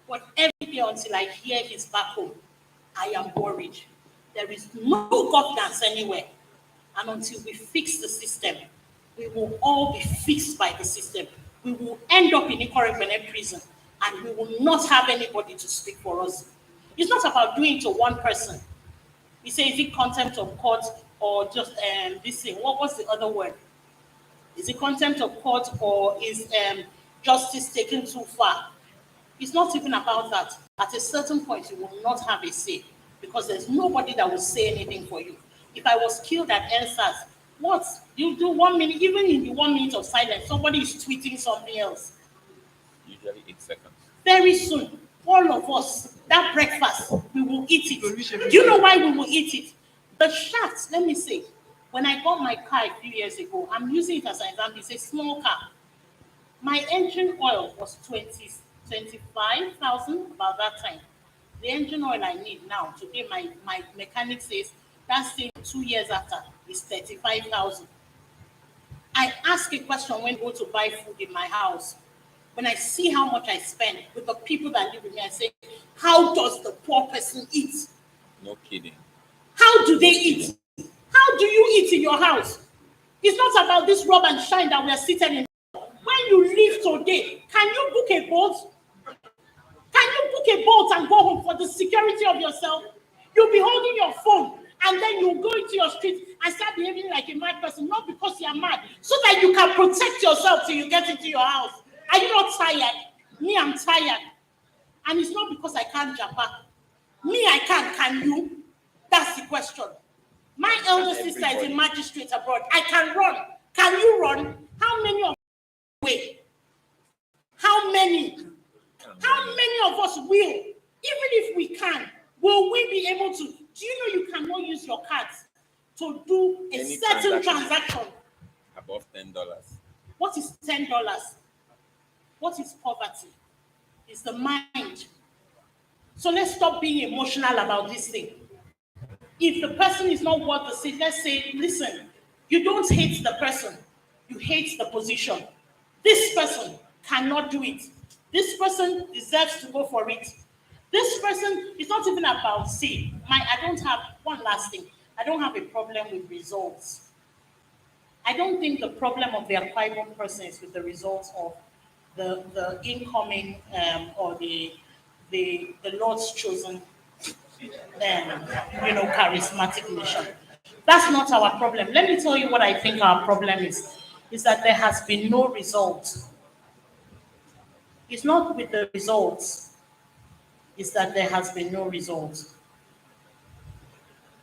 but every day until I hear he's back home, I am worried. There is no governance anywhere. And until we fix the system, we will all be fixed by the system. We will end up in Ikorebene prison, and we will not have anybody to speak for us. It's not about doing it to one person. You say, is it contempt of court or just this thing? What was the other word? Is it contempt of court or is justice taken too far? It's not even about that. At a certain point, you will not have a say because there's nobody that will say anything for you. If I was killed at NSAS, what? You do 1 minute, even in the 1 minute of silence, somebody is tweeting something else. Usually 8 seconds. Very soon, all of us, that breakfast, we will eat it. Do you know why we will eat it? The shaft, let me say, when I got my car a few years ago, I'm using it as an example, it's a small car. My engine oil was 25,000 about that time. The engine oil I need now, today my mechanic says, that's thing 2 years after is 35,000. I ask a question when I go to buy food in my house. When I see how much I spend with the people that live with me, I say, how does the poor person eat? No kidding. How do they eat? How do you eat in your house? It's not about this rub and shine that we are sitting in. When you leave today, can you book a boat? Can you book a boat and go home for the security of yourself? You'll be holding your phone and then you go into your street and start behaving like a mad person, not because you're mad, so that you can protect yourself till you get into your house. Are you not tired? Me, I'm tired. And it's not because I can't jump up. Me, I can you? That's the question. My elder sister is a magistrate abroad. I can run. Can you run? How many of us will? How many? How many of us will? Even if we can, will we be able to? Do you know you cannot use your cards to do a certain transaction? Above $10. What is $10? What is poverty? It's the mind. So let's stop being emotional about this thing. If the person is not worth the seat, let's say, listen, you don't hate the person, you hate the position. This person cannot do it. This person deserves to go for it. This person is not even about, see, I don't have, one last thing, I don't have a problem with results. I don't think the problem of the acquired person is with the results of the incoming or the Lord's chosen charismatic mission. That's not our problem. Let me tell you what I think our problem is that there has been no result. It's not with the results, it's that there has been no result.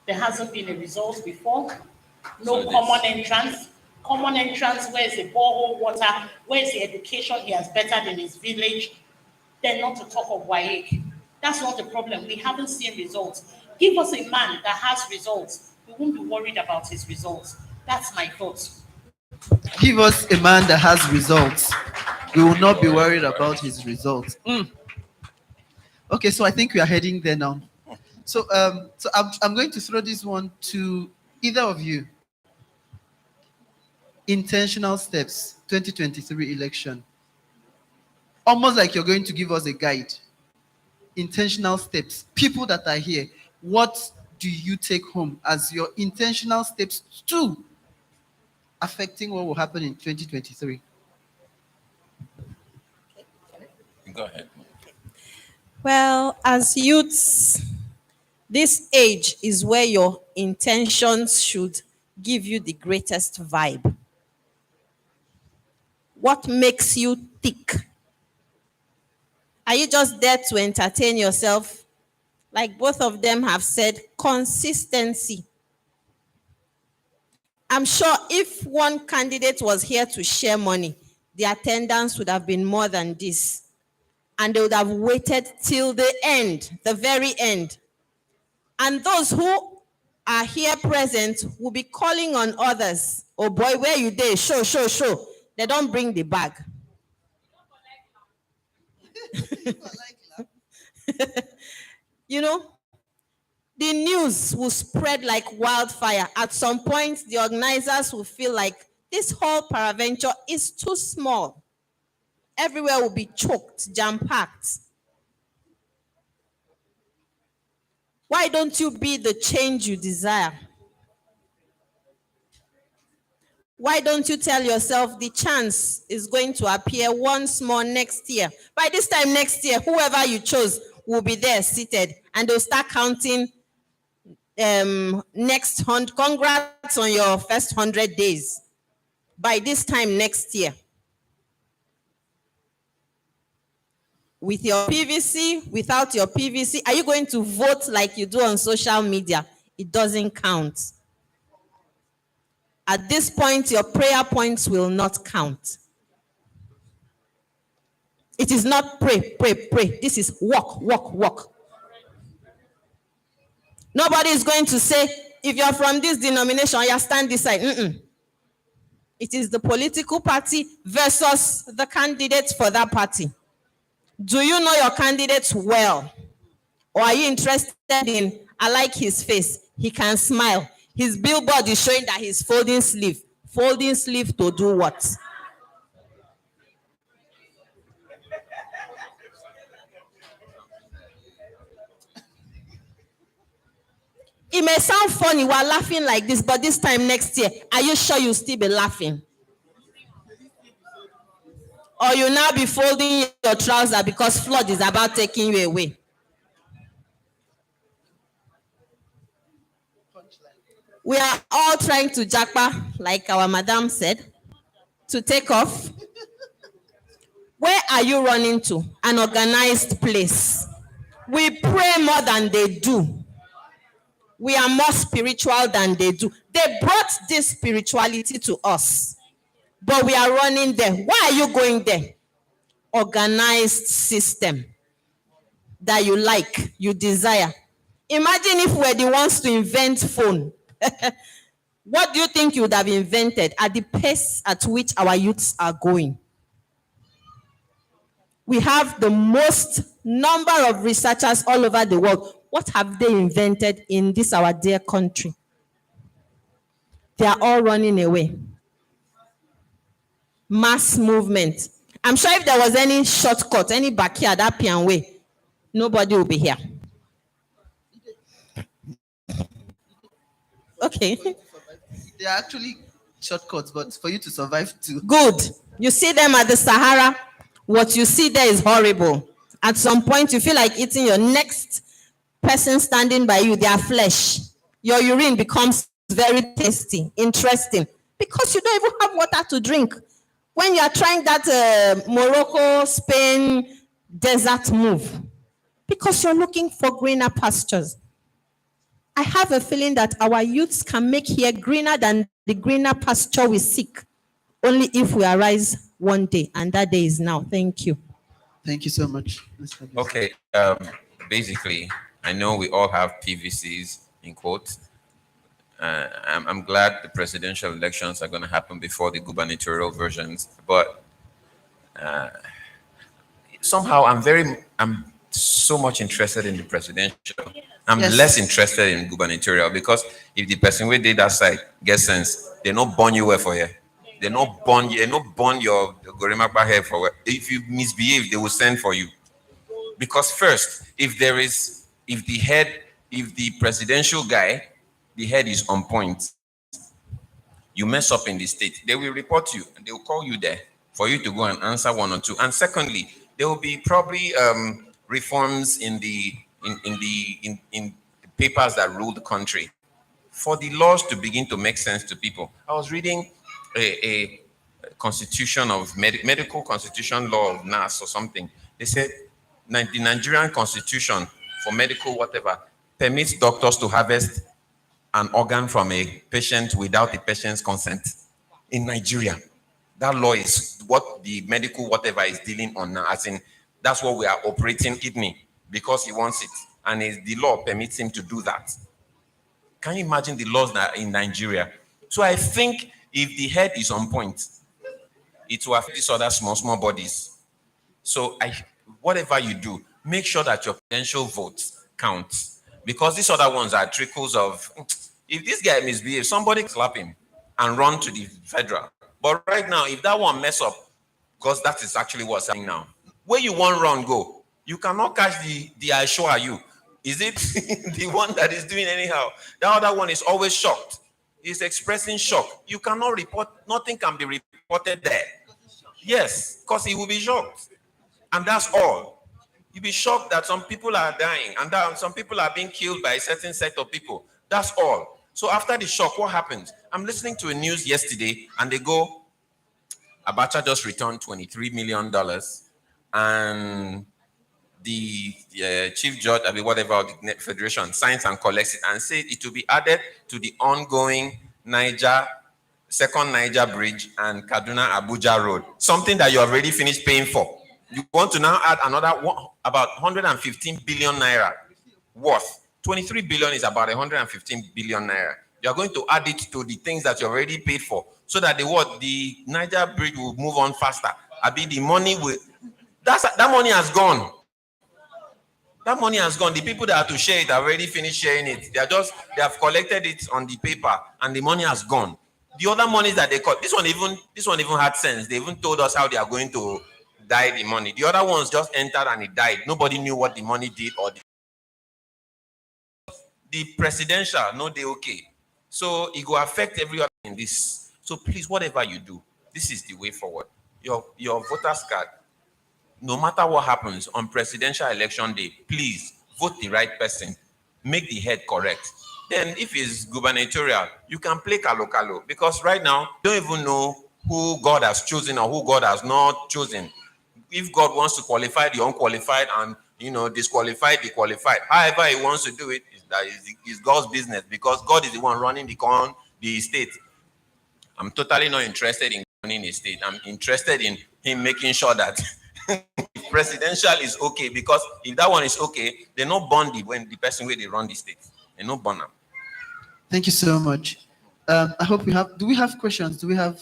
There hasn't been a result before, no common entrance. Common entrance, where's the borehole water, where's the education he has bettered in his village, then not to talk of WAEC. That's not the problem. We haven't seen results. Give us a man that has results. We won't be worried about his results. That's my thought. Give us a man that has results. We will not be worried about his results. Okay, so I think we are heading there now. So I'm going to throw this one to either of you. Intentional steps, 2023 election. Almost like you're going to give us a guide. Intentional steps. People that are here, what do you take home as your intentional steps to affecting what will happen in 2023? Go ahead. Well, as youths, this age is where your intentions should give you the greatest vibe. What makes you tick? Are you just there to entertain yourself? Like both of them have said, consistency. I'm sure if one candidate was here to share money, the attendance would have been more than this. and they would have waited till the end, the very end. And those who are here present will be calling on others. Oh boy, where you there? Show. They don't bring the bag. You know, the news will spread like wildfire. At some point, the organizers will feel like this whole paraventure is too small. Everywhere will be choked, jam-packed. Why don't you be the change you desire? Why don't you tell yourself the chance is going to appear once more next year? By this time next year, whoever you chose will be there seated, and they'll start counting next 100. Congrats on your first 100 days. By this time next year. With your PVC, without your PVC, are you going to vote like you do on social media? It doesn't count. At this point, your prayer points will not count. It is not pray. This is walk. Nobody is going to say, if you're from this denomination, you stand this side. It is the political party versus the candidates for that party. Do you know your candidates well? Or are you interested in, I like his face, he can smile. His billboard is showing that he's folding sleeve. Folding sleeve to do what? It may sound funny, we're laughing like this, but this time next year, are you sure you'll still be laughing? Or you'll now be folding your trousers because flood is about taking you away? We are all trying to jackpot, like our madam said, to take off. Where are you running to? An organized place. We pray more than they do. We are more spiritual than they do. They brought this spirituality to us, but we are running there. Why are you going there? Organized system that you like, you desire. Imagine if we're the ones to invent phone. What do you think you would have invented at the pace at which our youths are going? We have the most number of researchers all over the world. What have they invented in this our dear country? They are all running away. Mass movement. I'm sure if there was any shortcut, any backyard, happy and way, nobody will be here. Okay. They are actually shortcuts, but for you to survive too. Good. You see them at the Sahara. What you see there is horrible. At some point, you feel like eating your next person standing by you, their flesh. Your urine becomes very tasty, interesting, because you don't even have water to drink. When you are trying that Morocco, Spain desert move, because you're looking for greener pastures. I have a feeling that our youths can make here greener than the greener pasture we seek, only if we arise one day, and that day is now. Thank you. Thank you so much. Okay, basically, I know we all have PVCs in quotes. I'm glad the presidential elections are going to happen before the gubernatorial versions, but somehow I'm so much interested in the presidential. I'm less interested in gubernatorial, because if the person who did that side gets sense, they not burn you well for you. They not burn your Gorimapa hair for where. If you misbehave, they will send for you. Because first, if the presidential guy, the head is on point, you mess up in the state, they will report you and they will call you there for you to go and answer one or two. And secondly, there will be probably reforms in the papers that rule the country for the laws to begin to make sense to people. I was reading a constitution of medical constitution law of NAS or something. They said the Nigerian constitution for medical whatever permits doctors to harvest an organ from a patient without the patient's consent in Nigeria. That law is what the medical whatever is dealing on now, as in That's what we are operating kidney because he wants it. And the law permits him to do that. Can you imagine the laws in Nigeria? So I think if the head is on point, it will affect these other small bodies. So whatever you do, make sure that your potential votes count. Because these other ones are trickles of, if this guy misbehaves, somebody slap him and run to the federal. But right now, if that one mess up, because that is actually what's happening now, where you want run go, you cannot catch the I sure are you. Is it the one that is doing anyhow? The other one is always shocked. He's expressing shock. You cannot report, nothing can be reported there. Yes, because he will be shocked. And that's all. You'll be shocked that some people are dying and that some people are being killed by a certain set of people. That's all. So after the shock, what happens? I'm listening to a news yesterday and they go, Abacha just returned $23 million and the chief judge, whatever, of the federation signs and collects it and says it will be added to the ongoing second Niger bridge and Kaduna Abuja road, something that you have already finished paying for. You want to now add another about 115 billion naira worth. 23 billion is about 115 billion naira. You are going to add it to the things that you already paid for, so that the Niger bridge will move on faster. The money will. That money has gone. That money has gone. The people that have to share it have already finished sharing it. They have collected it on the paper, and the money has gone. The other monies that they got, this one even had sense. They even told us how they are going to die the money. The other ones just entered and it died. Nobody knew what the money did or the presidential, no, they okay. So it will affect everyone in this. So please, whatever you do, this is the way forward. Your voter's card, no matter what happens on presidential election day, please vote the right person. Make the head correct. Then if it's gubernatorial, you can play kalo, because right now, you don't even know who God has chosen or who God has not chosen. If God wants to qualify the unqualified and disqualify the qualified, however he wants to do it, is God's business, because God is the one running the state. I'm totally not interested in running a state. I'm interested in him making sure that presidential is okay, because if that one is okay, they no bond when the person where they run the state. They no bond them. Thank you so much. I hope do we have questions? Do we have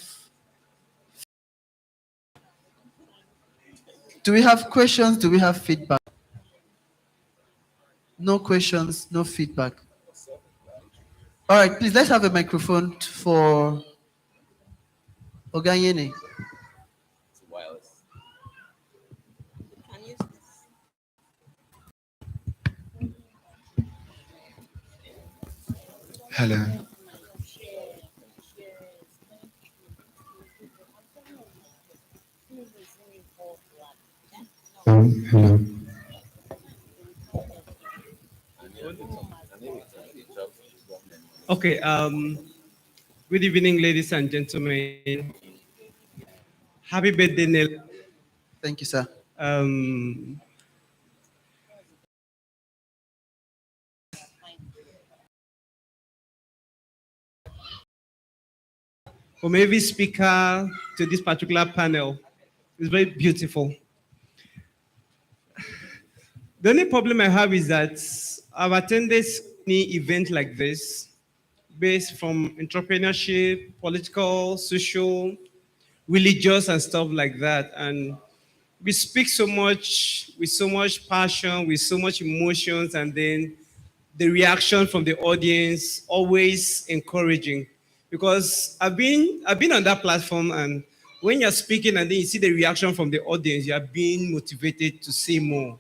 questions? Do we have feedback? No questions, no feedback. All right, please, let's have a microphone for Oganyene. Hello. Hello. Okay. Good evening, ladies and gentlemen. Happy birthday, Nel. Thank you, sir. From every speaker to this particular panel, it's very beautiful. The only problem I have is that I've attended any event like this, based from entrepreneurship, political, social, religious, and stuff like that. And we speak so much, with so much passion, with so much emotions, and then the reaction from the audience always encouraging. Because I've been on that platform, and when you're speaking and then you see the reaction from the audience, you're being motivated to say more.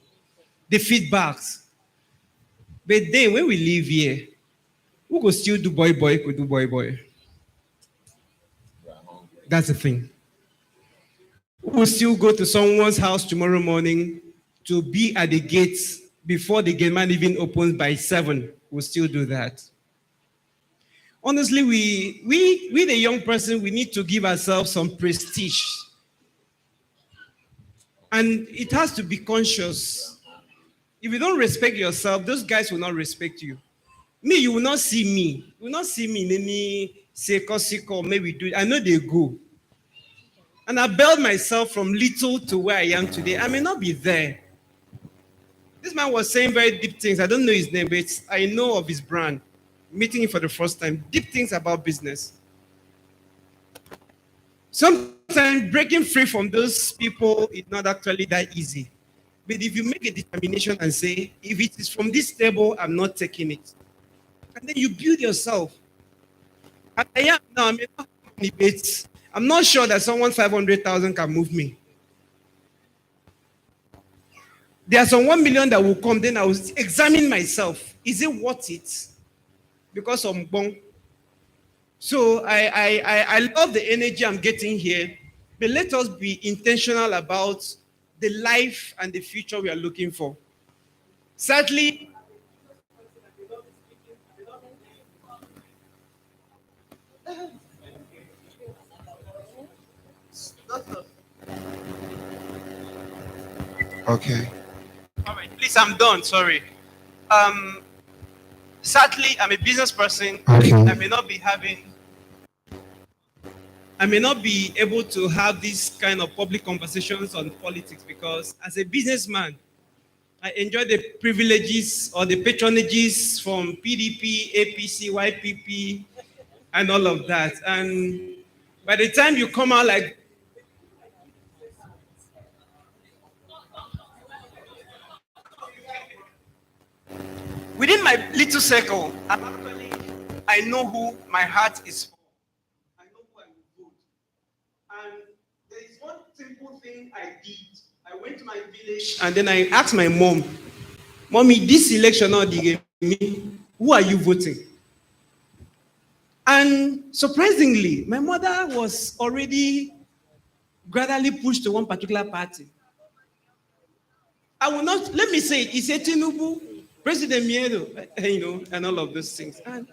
The feedbacks. But then when we leave here, who could still do boy, could do boy. That's the thing. Who will still go to someone's house tomorrow morning to be at the gates before the gate man even opens by 7? We'll still do that. Honestly, we the young person, we need to give ourselves some prestige. And it has to be conscious. If you don't respect yourself, those guys will not respect you. Me, you will not see me. You will not see me in any seko, maybe do it. I know they go. and I built myself from little to where I am today. I may not be there. This man was saying very deep things. I don't know his name, but I know of his brand. Meeting him for the first time. Deep things about business. Sometimes breaking free from those people is not actually that easy. But if you make a determination and say, if it is from this table, I'm not taking it. And then you build yourself. And I am now, I may not have any debates. I'm not sure that someone 500,000 can move me. There are some 1 million that will come, then I will examine myself. Is it worth it? Because I'm born. So I love the energy I'm getting here, but let us be intentional about the life and the future we are looking for. Sadly, Okay. all right, please, I'm done. Sorry. Sadly, I'm a business person. Okay. I may not be able to have these kind of public conversations on politics because as a businessman, I enjoy the privileges or the patronages from PDP, APC, YPP, and all of that. And by the time you come out like within my little circle, I know who my heart is for. I know who I will vote. And there is one simple thing I did. I went to my village and then I asked my mom, Mommy, this election now they gave me, who are you voting? And surprisingly, my mother was already gradually pushed to one particular party. I will not, let me say it, it's a Tinubu, President Miedo, and all of those things. And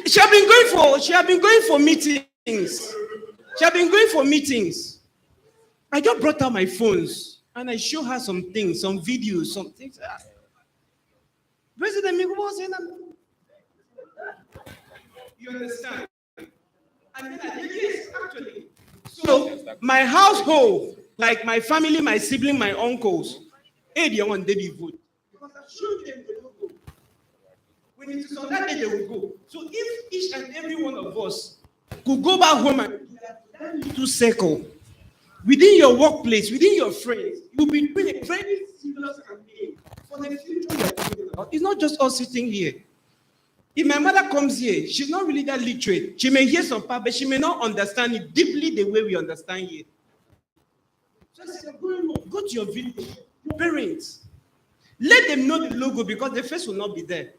she have been going for meetings. She have been going for meetings. I just brought out my phones and I show her some things, some videos, some things. President Miedo was saying, you understand? And then I said, yes, actually. So my household, like my family, my sibling, my uncles, they want they vote. Because I showed them the logo. When it is on that day, they will go. So if each and every one of us could go back home and do that little circle, within your workplace, within your friends, you'll be doing a very serious campaign for the future you're talking about. It's not just us sitting here. If my mother comes here, she's not really that literate. She may hear some part, but she may not understand it deeply the way we understand it. So I said, go to your village, your parents. Let them know the logo because the face will not be there.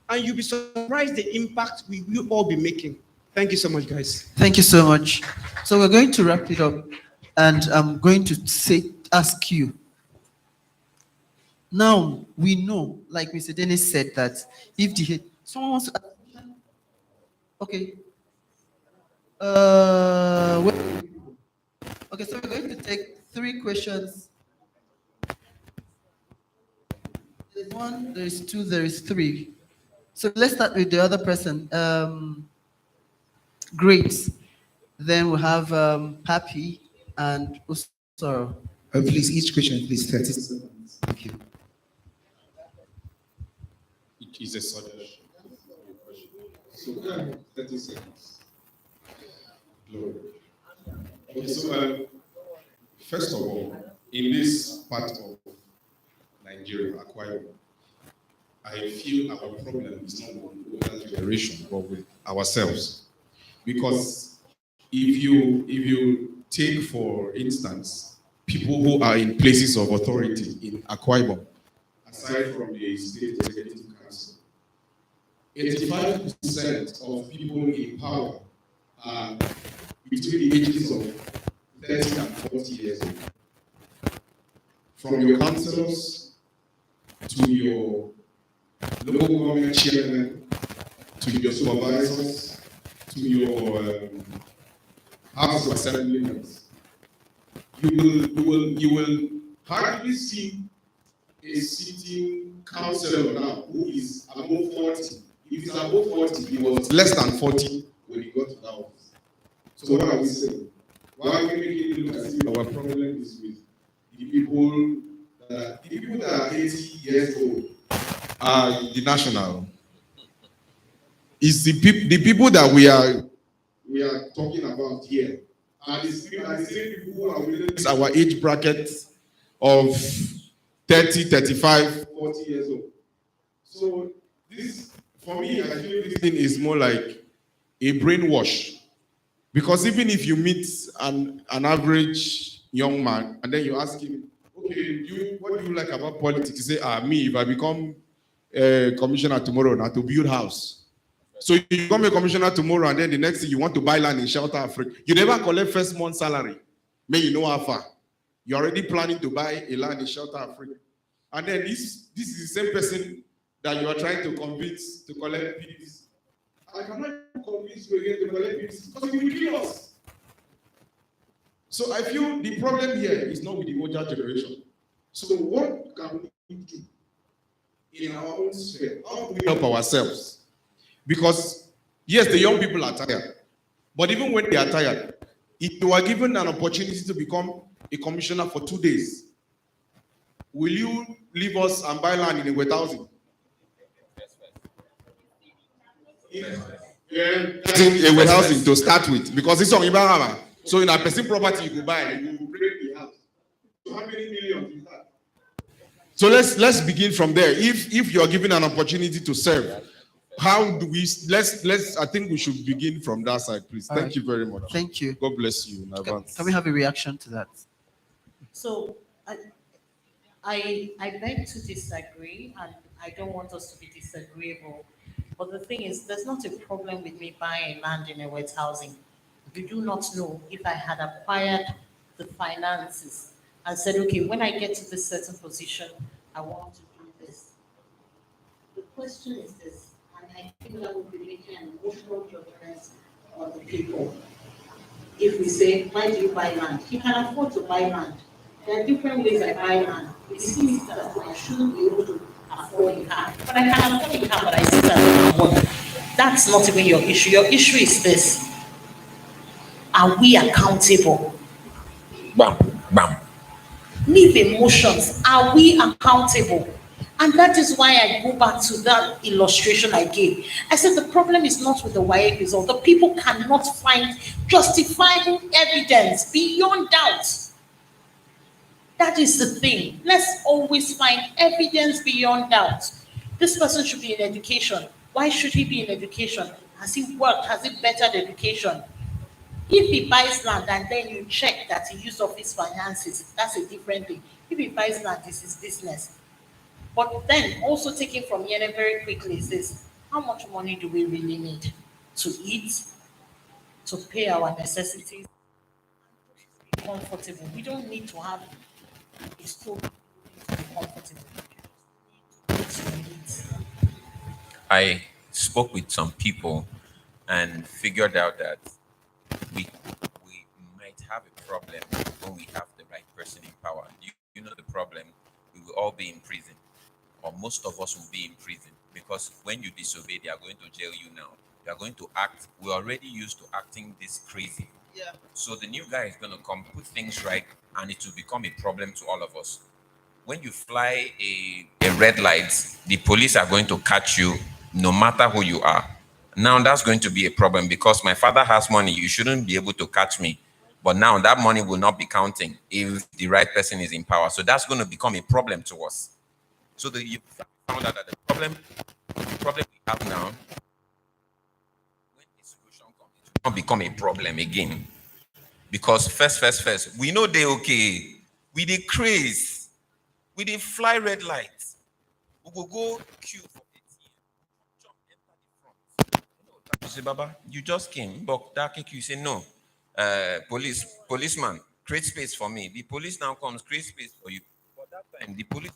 And you'll be surprised the impact we will all be making. Thank you so much, guys. Thank you so much. So we're going to wrap it up. And I'm going to ask you. Now, we know, like Mr. Dennis said, that if someone wants to ask, okay. Okay, so we're going to take 3 questions. There's 1, there's 2, there is 3. So let's start with the other person. Great. Then we'll have Papi and Usoro. Please, each question, please, 30 seconds. Thank you. It is a suggestion. So, 30 seconds. Glory. Okay, so first of all, in this part of Nigeria, Akwa Ibom, I feel our problem is not with older generation, but with ourselves. Because if you take, for instance, people who are in places of authority in Akwa Ibom, aside from the state executive council, 85% of people in power are between the ages of 30 and 40 years old. From your councillors to your local government chairman, to your supervisors, to your House of Assembly members, you will hardly see a sitting councillor now who is above 40. If he's above 40, he was less than 40 when he got to that office. So what are we saying? Why are we making it look as if our problem is with the people that are 80 years old are the national? Is the people that we are talking about here are the same people who are within our age bracket of 30, 35, 40 years old. So this, for me, I feel this thing is more like a brainwash. Because even if you meet an average young man and then you ask him, okay, what do you like about politics? You say, me, if I become a commissioner tomorrow, now to build house. So you become a commissioner tomorrow and then the next thing you want to buy land in Shelter Africa. You never collect first month's salary. May you know how far. You're already planning to buy a land in Shelter Africa. And then this is the same person that you are trying to convince to collect peace. I cannot convince you again to collect peace because you will kill us. So I feel the problem here is not with the older generation. So what can we do in our own sphere? How do we help ourselves? Because yes, the young people are tired. But even when they are tired, if you are given an opportunity to become a commissioner for 2 days, will you leave us and buy land in a wet housing? A wet housing to start with, because it's on Ibarama. So in a person property you go buy, you break the house. So how many millions is that? So let's begin from there. If you're given an opportunity to serve, how do we let's I think we should begin from that side, please. Thank you very much. Thank you. God bless you in advance. Can we have a reaction to that? So I beg to disagree, and I don't want us to be disagreeable. But the thing is, there's not a problem with me buying land in a wet housing. You do not know if I had acquired the finances and said, okay, when I get to this certain position, I want to do this. The question is this, and I think that would be making an emotional judgment on the people. If we say, why do you buy land? You can afford to buy land. There are different ways I buy land. It seems that I shouldn't be able to afford a car. But I can afford a car, but I see that I can afford. That's not even your issue. Your issue is this. Are we accountable? Bam, bam. Leave emotions. Are we accountable? And that is why I go back to that illustration I gave. I said the problem is not with the WAEC result. The people cannot find justifiable evidence beyond doubt. That is the thing. Let's always find evidence beyond doubt. This person should be in education. Why should he be in education? Has he worked? Has he bettered education? If he buys land and then you check that he used of his finances, that's a different thing. If he buys land, this is business. But then also taking from here very quickly is this: how much money do we really need to eat, to pay our necessities, be comfortable? We don't need to have a stove to be comfortable. I spoke with some people and figured out that we might have a problem when we have the right person in power. You know the problem, we will all be in prison, or most of us will be in prison, because when you disobey, they are going to jail you now. They are going to act. We're already used to acting this crazy. Yeah. So the new guy is going to come, put things right, and it will become a problem to all of us. When you fly a red light, the police are going to catch you no matter who you are. Now that's going to be a problem, because my father has money. You shouldn't be able to catch me. But now that money will not be counting if the right person is in power. So that's going to become a problem to us. So you found out that the problem we have now, when a solution comes, it will not become a problem again. Because first, we know they okay. We dey craze. We dey fly red lights. We will go queue for ATM. Jump, enter the front. You say, Baba, you just came. But that kick you say no. Policeman, create space for me. The police now comes, create space for you. But that time, the police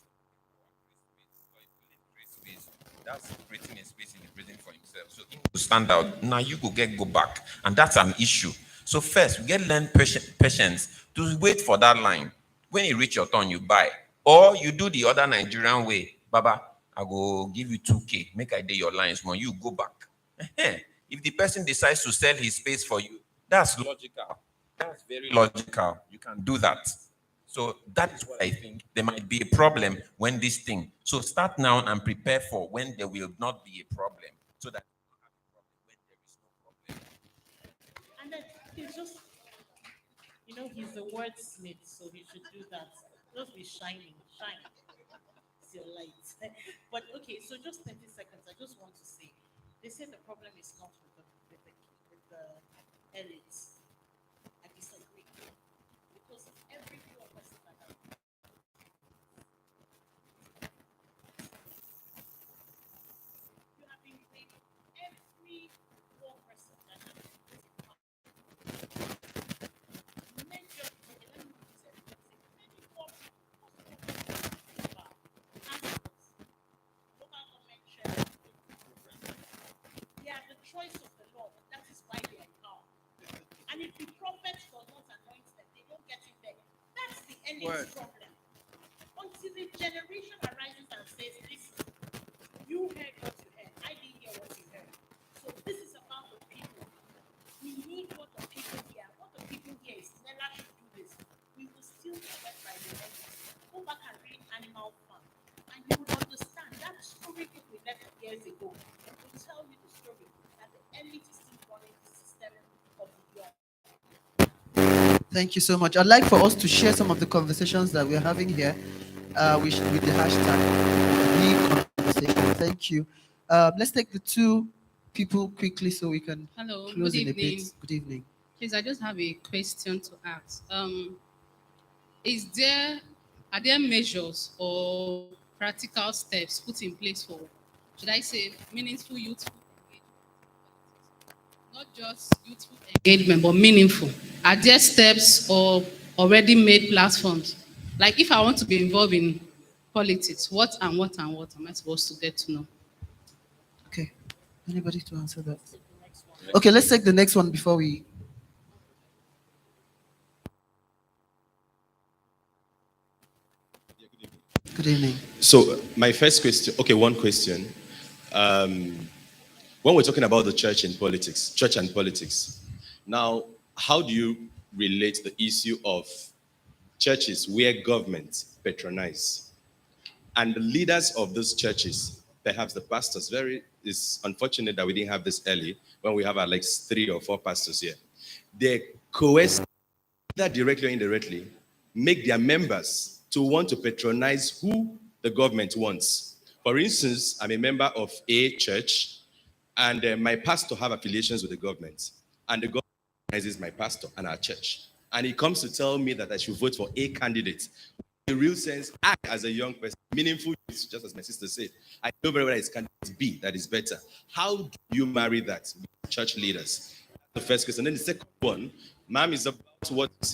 create space. That's creating a space in the prison for himself. So he will stand out. Now you go back. And that's an issue. So first, we get learn patience to wait for that line. When you reach your turn, you buy. Or you do the other Nigerian way. Baba, I go give you 2K. Make I day your lines when you go back. If the person decides to sell his space for you, that's logical. That's very logical. You can do that. So that is what I think. There might be a problem when this thing. So start now and prepare for when there will not be a problem, so that you don't have a problem when there is no problem. And then he's just, he's a wordsmith, so he should do that. Just be shining, shine. It's your light. But okay, so just 30 seconds. I just want to say, they say the problem is not with the elites. I disagree because of every poor person that has you have been with every poor person that has major, okay, let me use it. Many poor people, local government shares, they are the choice of the Lord. That is why they are in power. And if the prophets does not anoint them, they don't get in there. That's the ending problem. Until the generation arises and says, listen, you heard what you heard. I didn't hear what you heard. So this is about the people. We need what the people hear. What the people hear is Nella should do this. We will still be led by the elders. Go back and read Animal Farm. And you will understand that story book we left years ago. It will tell you the story that the elite is still running the system of the young. Thank you so much. I'd like for us to share some of the conversations that we're having here with the hashtag the conversation. Thank you. Let's take the two people quickly so we can Hello, close good in a bit. evening. Good evening. Please, I just have a question to ask. Are there measures or practical steps put in place for, should I say, meaningful youthful engagement? Not just youthful engagement, but meaningful. Are there steps or already made platforms? Like if I want to be involved in politics, what am I supposed to get to know? Okay. Anybody to answer that? Okay, let's take the next one before we. Good evening. So my first question, okay, one question. When we're talking about the church and politics, now, how do you relate the issue of churches where government patronize and the leaders of those churches, perhaps the pastors, it's unfortunate that we didn't have this early when we have like 3 or 4 pastors here. They coerce, either directly or indirectly, make their members to want to patronize who the government wants. For instance, I'm a member of a church, and my pastor have affiliations with the government, and the government recognizes my pastor and our church. And he comes to tell me that I should vote for a candidate. In the real sense, I, as a young person, meaningful, just as my sister said, I know very well it's candidate B that is better. How do you marry that with church leaders? That's the first question. Then the second one, ma'am, is about what you said